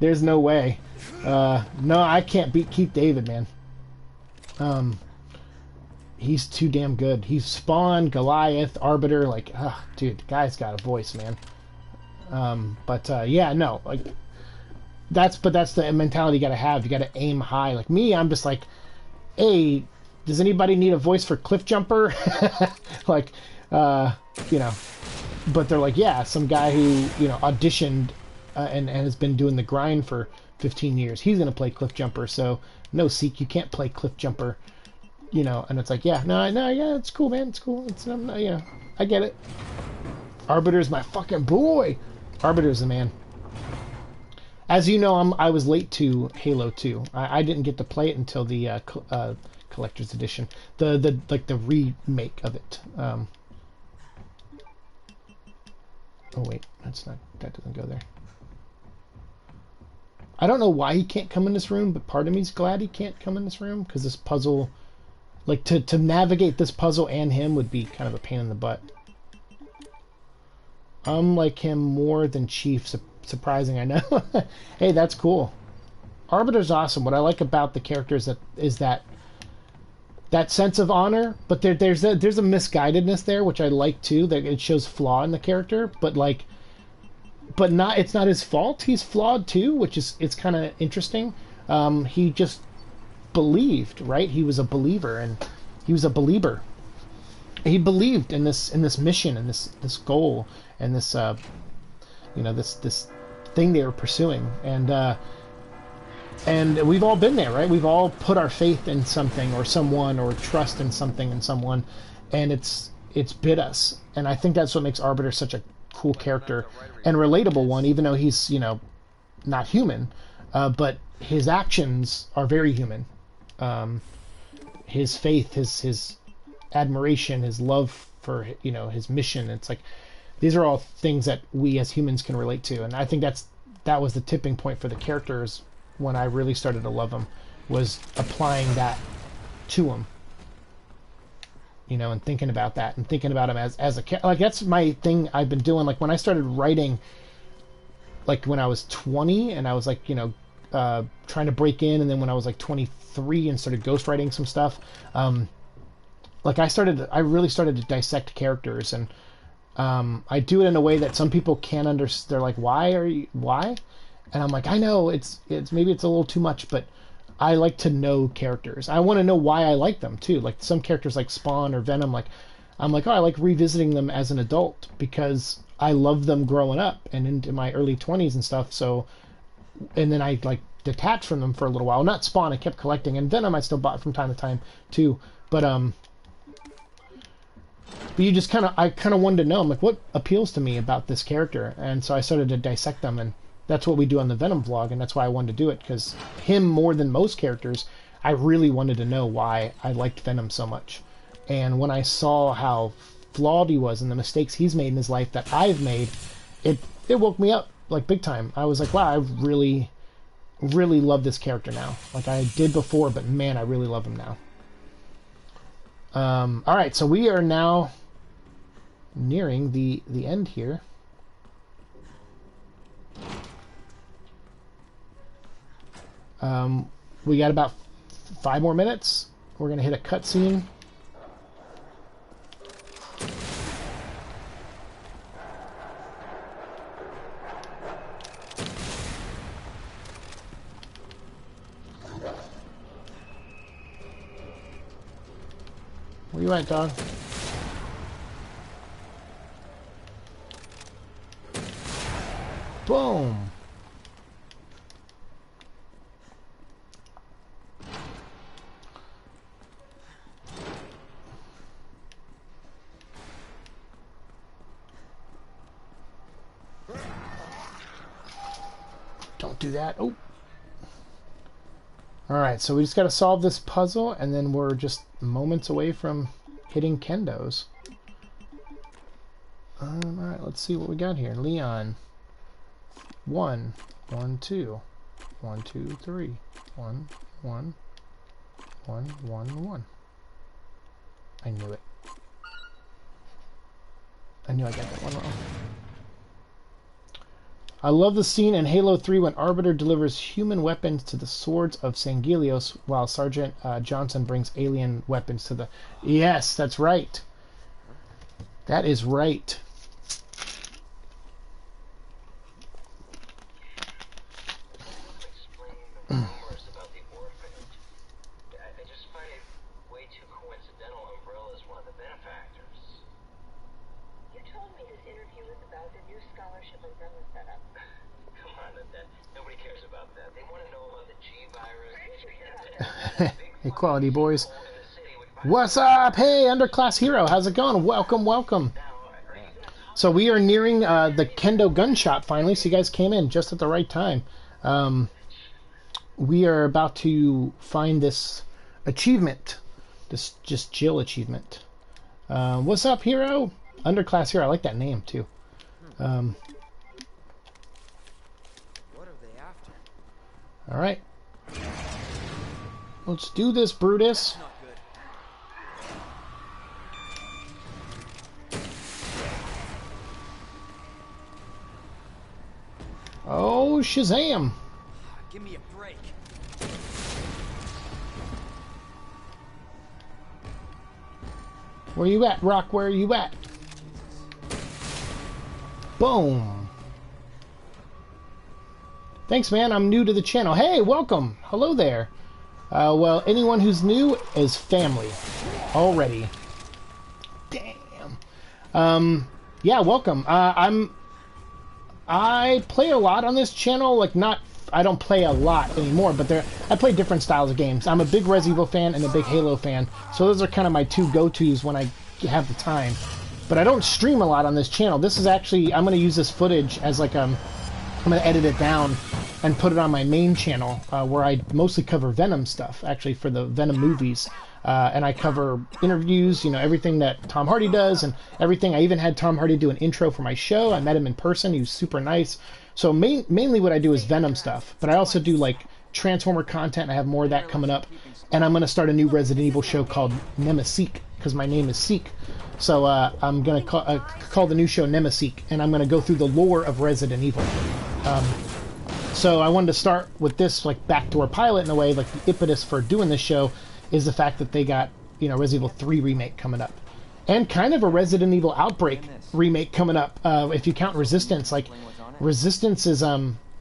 There's no way. No, I can't beat Keith David, man. He's too damn good. He's Spawn, Goliath, Arbiter. Like, dude, the guy's got a voice, man. Yeah, no, like that's the mentality you gotta have. You gotta aim high. Like me, I'm just like, hey, does anybody need a voice for Cliff Jumper? Like, but they're like, yeah, some guy who, auditioned and has been doing the grind for 15 years. He's going to play Cliff Jumper. So, no, Seek, you can't play Cliff Jumper, and it's like, yeah, no, yeah, it's cool, man. It's cool. I get it. Arbiter's my fucking boy. Arbiter's the man. As you know, I was late to Halo 2. I didn't get to play it until the collector's edition, the remake of it. Oh wait, that doesn't go there. I don't know why he can't come in this room, but part of me's glad he can't come in this room, because this puzzle, like to navigate this puzzle and him would be kind of a pain in the butt. I'm like him more than Chief. Surprising, I know. Hey, that's cool. Arbiter's awesome. What I like about the character is that sense of honor, but there's a misguidedness there, which I like too. That it shows flaw in the character, but it's not his fault. He's flawed too, which is it's kind of interesting. He just believed, right? He was a believer, and he was a believer. He believed in this mission and this goal and this this thing they were pursuing, and we've all been there, right? We've all put our faith in something or someone, or trust in something and someone, and it's bit us. And I think that's what makes Arbiter such a cool character and relatable one, even though he's, not human, but his actions are very human. His faith, his admiration, his love for, his mission. It's like, these are all things that we as humans can relate to. And I think that was the tipping point for the characters when I really started to love him, was applying that to him, and thinking about that and thinking about him as a character. Like, that's my thing I've been doing. Like, when I started writing, like when I was 20 and I was like, trying to break in, and then when I was like 23 and started ghostwriting some stuff, like I really started to dissect characters, and I do it in a way that some people can't understand. They're like, why? And I'm like, I know it's maybe it's a little too much, but I like to know characters. I want to know why I like them too. Like some characters like Spawn or Venom, like I'm like, oh, I like revisiting them as an adult because I love them growing up and into my early 20s and stuff. So, and then I like detached from them for a little while. Not Spawn, I kept collecting, and Venom I still bought from time to time too. But you just I kind of wanted to know. I'm like, what appeals to me about this character? And so I started to dissect them, and that's what we do on the Venom vlog, and that's why I wanted to do it, because him, more than most characters, I really wanted to know why I liked Venom so much. And when I saw how flawed he was and the mistakes he's made in his life that I've made, it woke me up, like, big time. I was like, wow, I really, really love this character now. Like I did before, but man, I really love him now. Alright, so we are now nearing the end here. We got about 5 more minutes. We're gonna hit a cutscene. Where you at, dog? Boom. do that. Oh. Alright, so we just got to solve this puzzle, and then we're just moments away from hitting Kendo's. Alright, let's see what we got here. Leon. 1, 1, 2. 1, 2, 3. 1, 1. 1, 1, 1. I knew it. I knew I got that one wrong. I love the scene in Halo 3 when Arbiter delivers human weapons to the swords of Sangelios while Sergeant Johnson brings alien weapons to the... Yes, that's right. That is right. Equality, boys. What's up? Hey, Underclass Hero. How's it going? Welcome, welcome. So we are nearing the Kendo gun shop finally, so you guys came in just at the right time. We are about to find this achievement. This just Jill achievement. What's up, Hero? Underclass Hero. I like that name, too. What are they after? All right. Let's do this, Brutus. Not good. Oh, Shazam! Give me a break. Where you at, Rock? Where are you at? Boom. Thanks, man. I'm new to the channel. Hey, welcome. Hello there. Well, anyone who's new is family already. Damn. Yeah, welcome. I play a lot on this channel. Like, I don't play a lot anymore, but I play different styles of games. I'm a big Resident Evil fan and a big Halo fan, so those are kind of my two go-tos when I have the time. But I don't stream a lot on this channel. This is actually, I'm going to use this footage as like I'm going to edit it down and put it on my main channel, where I mostly cover Venom stuff, actually, for the Venom movies. And I cover interviews, you know, everything that Tom Hardy does and everything. I even had Tom Hardy do an intro for my show. I met him in person. He was super nice. So mainly what I do is Venom stuff. But I also do, like, Transformer content. I have more of that coming up. And I'm going to start a new Resident Evil show called Nemeseek, because my name is Seek. So I'm going to call the new show Nemeseek, and I'm going to go through the lore of Resident Evil. So I wanted to start with this, like, backdoor pilot in a way. Like, the impetus for doing this show is the fact that they got, you know, Resident Evil 3 Remake coming up. And kind of a Resident Evil Outbreak remake coming up, if you count Resistance. Like, Resistance is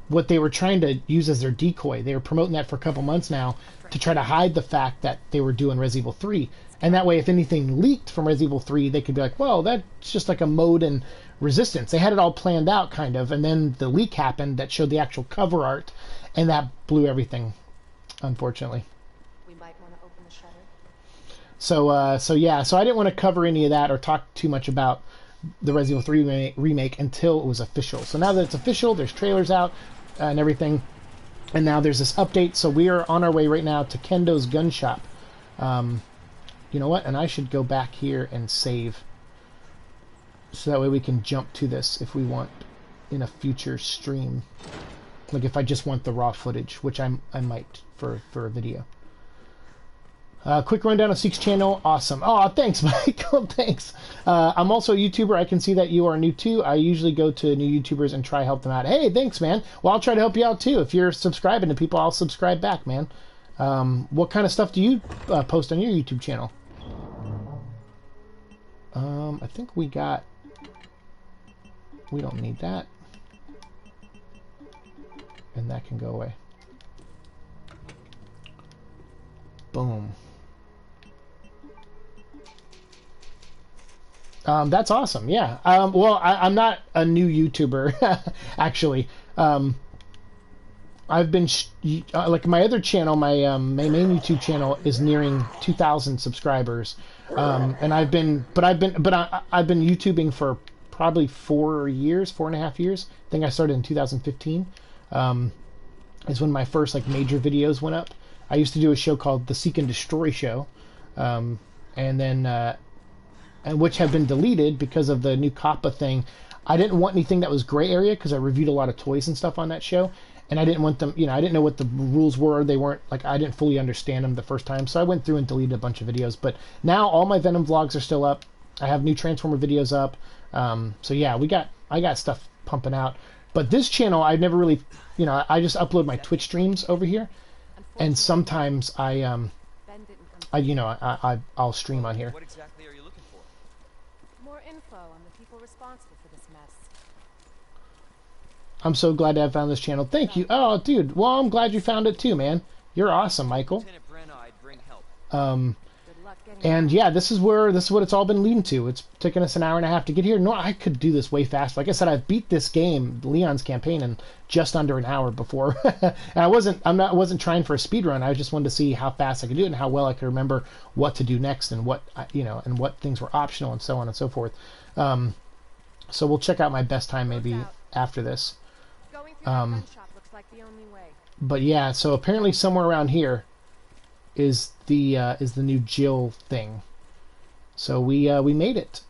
what they were trying to use as their decoy. They were promoting that for a couple months now to try to hide the fact that they were doing Resident Evil 3. And that way, if anything leaked from Resident Evil 3, they could be like, well, that's just like a mode in Resistance. They had it all planned out, kind of, and then the leak happened that showed the actual cover art, and that blew everything, unfortunately. We might want to open the shutter. So I didn't want to cover any of that or talk too much about the Resident Evil 3 remake until it was official. So now that it's official, there's trailers out and everything, and now there's this update. So we are on our way right now to Kendo's gun shop. You know what? And I should go back here and save, so that way we can jump to this if we want in a future stream. Like if I just want the raw footage, which I might for a video. Quick rundown of Seek's channel. Awesome. Oh, thanks, Michael. Thanks. I'm also a YouTuber. I can see that you are new too. I usually go to new YouTubers and try to help them out. Hey, thanks, man. Well, I'll try to help you out too. If you're subscribing to people, I'll subscribe back, man. What kind of stuff do you post on your YouTube channel? I think we don't need that. And that can go away. Boom. That's awesome. Yeah. Well, I'm not a new YouTuber, actually. I've been like my other channel, my main YouTube channel is nearing 2,000 subscribers, and I've been YouTubing for probably 4.5 years. I think I started in 2015. is when my first like major videos went up. I used to do a show called the Seek and Destroy Show, and then and which have been deleted because of the new COPPA thing. I didn't want anything that was gray area because I reviewed a lot of toys and stuff on that show, and I didn't want them, I didn't know what the rules were. They weren't, like, I didn't fully understand them the first time, so I went through and deleted a bunch of videos. But now all my Venom vlogs are still up. I have new Transformer videos up. So yeah, I got stuff pumping out. But this channel, I've never really, I just upload my Twitch streams over here, and sometimes I'll stream on here. What exactly are you looking for? More info on the people responsible for this mess. I'm so glad to have found this channel. Thank you. Oh, dude. Well, I'm glad you found it too, man. You're awesome, Michael. Lieutenant Brenna, I'd bring help. Good luck getting And yeah, this is what it's all been leading to. It's taken us an hour and a half to get here. No, I could do this way fast. Like I said, I've beat this game, Leon's campaign, in just under an hour before. And I wasn't trying for a speed run. I just wanted to see how fast I could do it and how well I could remember what to do next and what and what things were optional and so on and so forth. So we'll check out my best time maybe after this. Going through that gun shop looks like the only way. But yeah, so apparently somewhere around here is the new Jill thing. So we made it.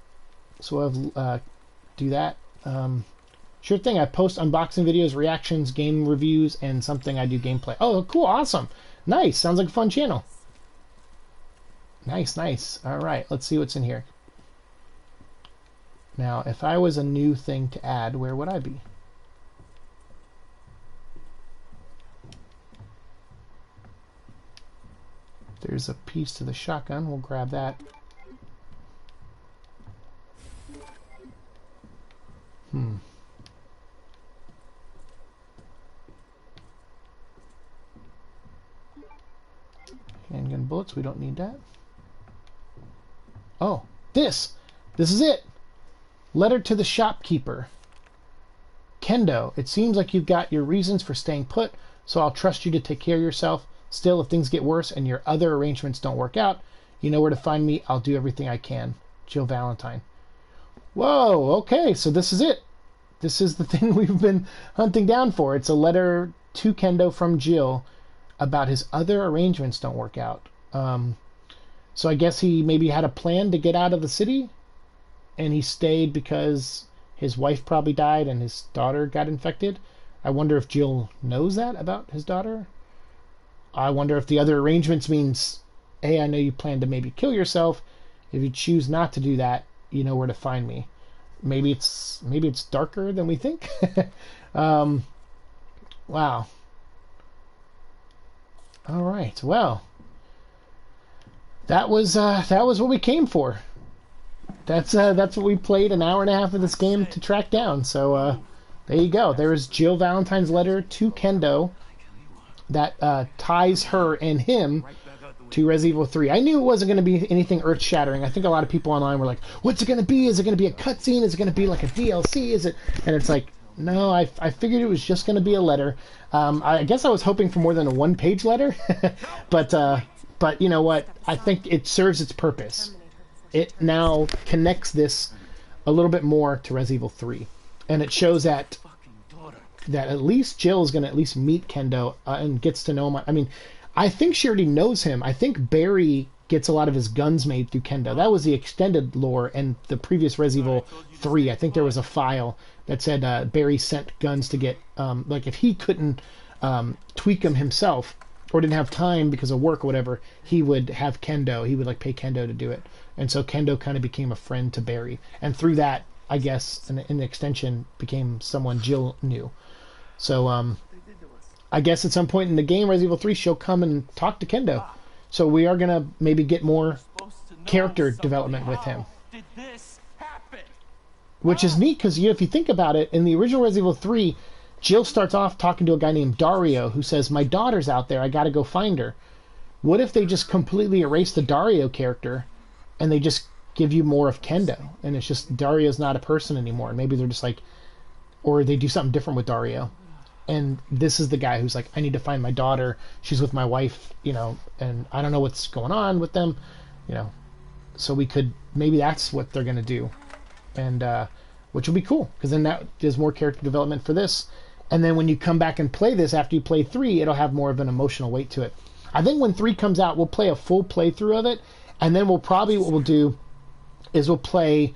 So I'll do that. Sure thing. I post unboxing videos, reactions, game reviews, and something I do gameplay. Oh, cool, awesome, nice. Sounds like a fun channel. Nice, nice. All right, let's see what's in here. Now, if I was a new thing to add, where would I be? There's a piece to the shotgun. We'll grab that. Handgun bullets. We don't need that. Oh, this is it. Letter to the shopkeeper. Kendo, it seems like you've got your reasons for staying put, so I'll trust you to take care of yourself. Still, if things get worse and your other arrangements don't work out, you know where to find me. I'll do everything I can. Jill Valentine. Whoa, okay, so this is it. This is the thing we've been hunting down for. It's a letter to Kendo from Jill about his other arrangements don't work out. So I guess he maybe had a plan to get out of the city, and he stayed because his wife probably died and his daughter got infected. I wonder if Jill knows that about his daughter. I wonder if the other arrangements means, hey, I know you plan to maybe kill yourself. If you choose not to do that, you know where to find me. Maybe it's darker than we think. Wow. All right. Well, that was what we came for. That's what we played an hour and a half of this game to track down. So there you go. There is Jill Valentine's letter to Kendo that ties her and him to Resident Evil 3. I knew it wasn't going to be anything earth-shattering. I think a lot of people online were like, what's it going to be? Is it going to be a cutscene? Is it going to be like a DLC? Is it? And it's like, no, I figured it was just going to be a letter. I guess I was hoping for more than a one-page letter. But you know what? I think it serves its purpose. It now connects this a little bit more to Resident Evil 3. And it shows that at least Jill is going to at least meet Kendo and gets to know him. I mean, I think she already knows him. I think Barry gets a lot of his guns made through Kendo. That was the extended lore and the previous Resident Evil 3. I think there was a file that said Barry sent guns to get, like if he couldn't tweak them himself or didn't have time because of work or whatever, he would have Kendo. He would like pay Kendo to do it. And so Kendo kind of became a friend to Barry. And through that, I guess, in the extension, became someone Jill knew. So, I guess at some point in the game, Resident Evil 3, she'll come and talk to Kendo. So we are going to maybe get more character development with him. Which is neat, because if you think about it, in the original Resident Evil 3, Jill starts off talking to a guy named Dario, who says, my daughter's out there, I gotta go find her. What if they just completely erase the Dario character, and they just give you more of Kendo, and it's just Dario's not a person anymore, and maybe they're just like, or they do something different with Dario. And this is the guy who's like, I need to find my daughter. She's with my wife, and I don't know what's going on with them, So maybe that's what they're going to do. And, which will be cool, because then that is more character development for this. and then when you come back and play this after you play 3, it'll have more of an emotional weight to it. I think when 3 comes out, we'll play a full playthrough of it, and then what we'll do is we'll play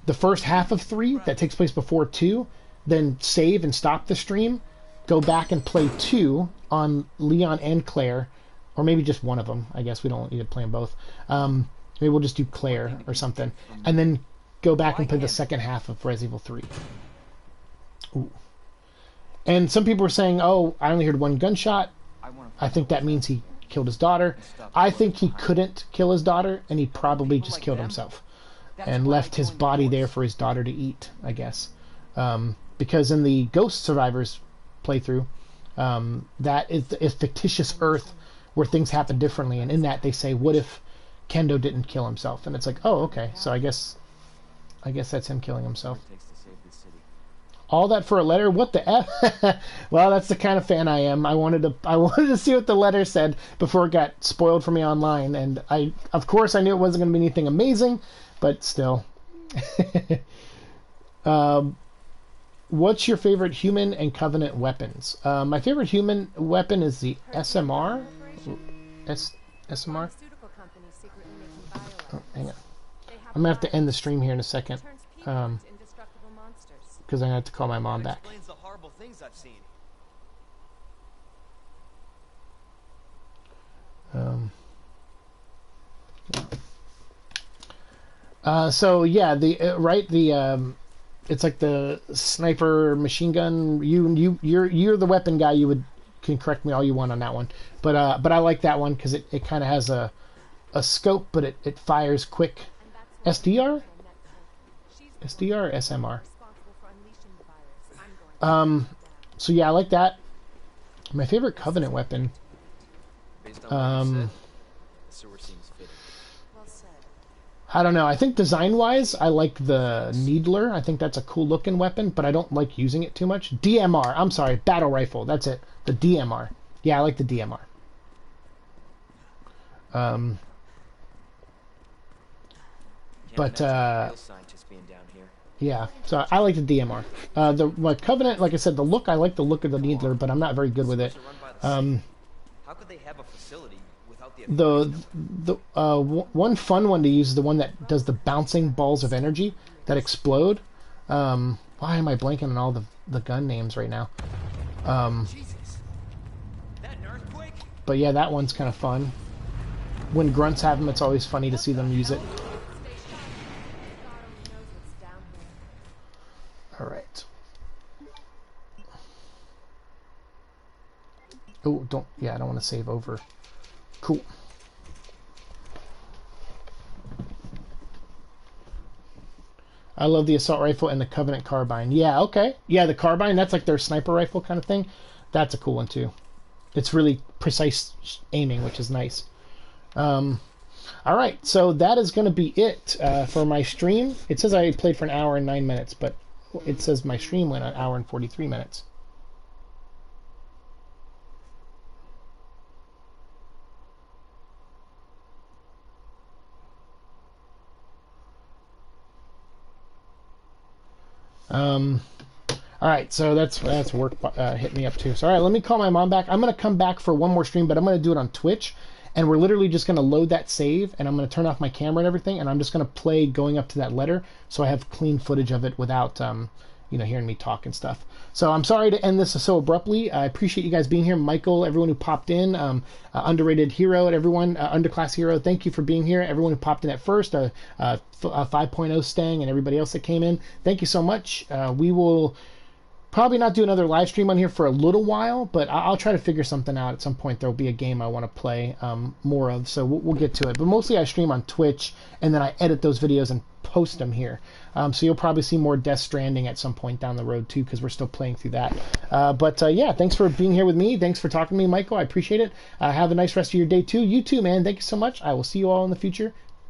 the first half of 3 that takes place before 2, then save and stop the stream, go back and play 2 on Leon and Claire, or maybe just one of them. I guess we don't need to play them both. Maybe we'll just do Claire or something, and then go back and play the second half of Resident Evil 3. Ooh. And some people were saying, oh, I only heard one gunshot. I think that means he killed his daughter. I think he couldn't kill his daughter, and he probably just killed himself and left his body there for his daughter to eat, I guess. Because in the Ghost Survivors playthrough, that is fictitious Earth where things happen differently, and in that they say, what if Kendo didn't kill himself? And it's like, oh, okay, so I guess that's him killing himself. All that for a letter? What the F? Well, that's the kind of fan I am. I wanted to see what the letter said before it got spoiled for me online, and of course I knew it wasn't going to be anything amazing, but still. What's your favorite human and Covenant weapons? My favorite human weapon is the SMR. SMR? Oh, hang on. I'm going to have to end the stream here in a second. Because I'm going to have to call my mom back. Explains the horrible things I've seen. So yeah, it's like the sniper machine gun. You're the weapon guy. You can correct me all you want on that one, but I like that one because it kind of has a scope, but it fires quick. SDR or SMR? So yeah, I like that. My favorite Covenant weapon. I don't know. I think design-wise, I like the Needler. I think that's a cool-looking weapon, but I don't like using it too much. DMR. I'm sorry, battle rifle. That's it. The DMR. Yeah, I like the DMR. Yeah, so I like the DMR. My Covenant, like I said, the look, I like the look of the Needler, but I'm not very good with it. How could they have a facility without the one fun one to use is the one that does the bouncing balls of energy that explode. Why am I blanking on all the gun names right now? But yeah, that one's kind of fun. When grunts have them, it's always funny to see them use it. All right. Oh, I don't want to save over. Cool. I love the assault rifle and the Covenant carbine. Yeah, okay. Yeah, the carbine, that's like their sniper rifle kind of thing. That's a cool one too. It's really precise aiming, which is nice. All right, so that is going to be it for my stream. It says I played for an hour and 9 minutes, but it says my stream went an hour and 43 minutes. All right, so that's work hit me up too. So all right, let me call my mom back. I'm gonna come back for one more stream, but I'm gonna do it on Twitch, and we're literally just gonna load that save, and I'm gonna turn off my camera and everything, and I'm just gonna play going up to that letter, so I have clean footage of it without hearing me talk and stuff. So I'm sorry to end this so abruptly. I appreciate you guys being here. Michael, everyone who popped in, underrated hero, and everyone, underclass hero, thank you for being here. Everyone who popped in at first, 5.0 Stang, and everybody else that came in, thank you so much. We will probably not do another live stream on here for a little while, but I'll try to figure something out. At some point, there'll be a game I want to play more of, so we'll get to it. But mostly I stream on Twitch, and then I edit those videos and post them here. So you'll probably see more Death Stranding at some point down the road, too, because we're still playing through that. But yeah, thanks for being here with me. Thanks for talking to me, Michael. I appreciate it. Have a nice rest of your day, too. You too, man. Thank you so much. I will see you all in the future.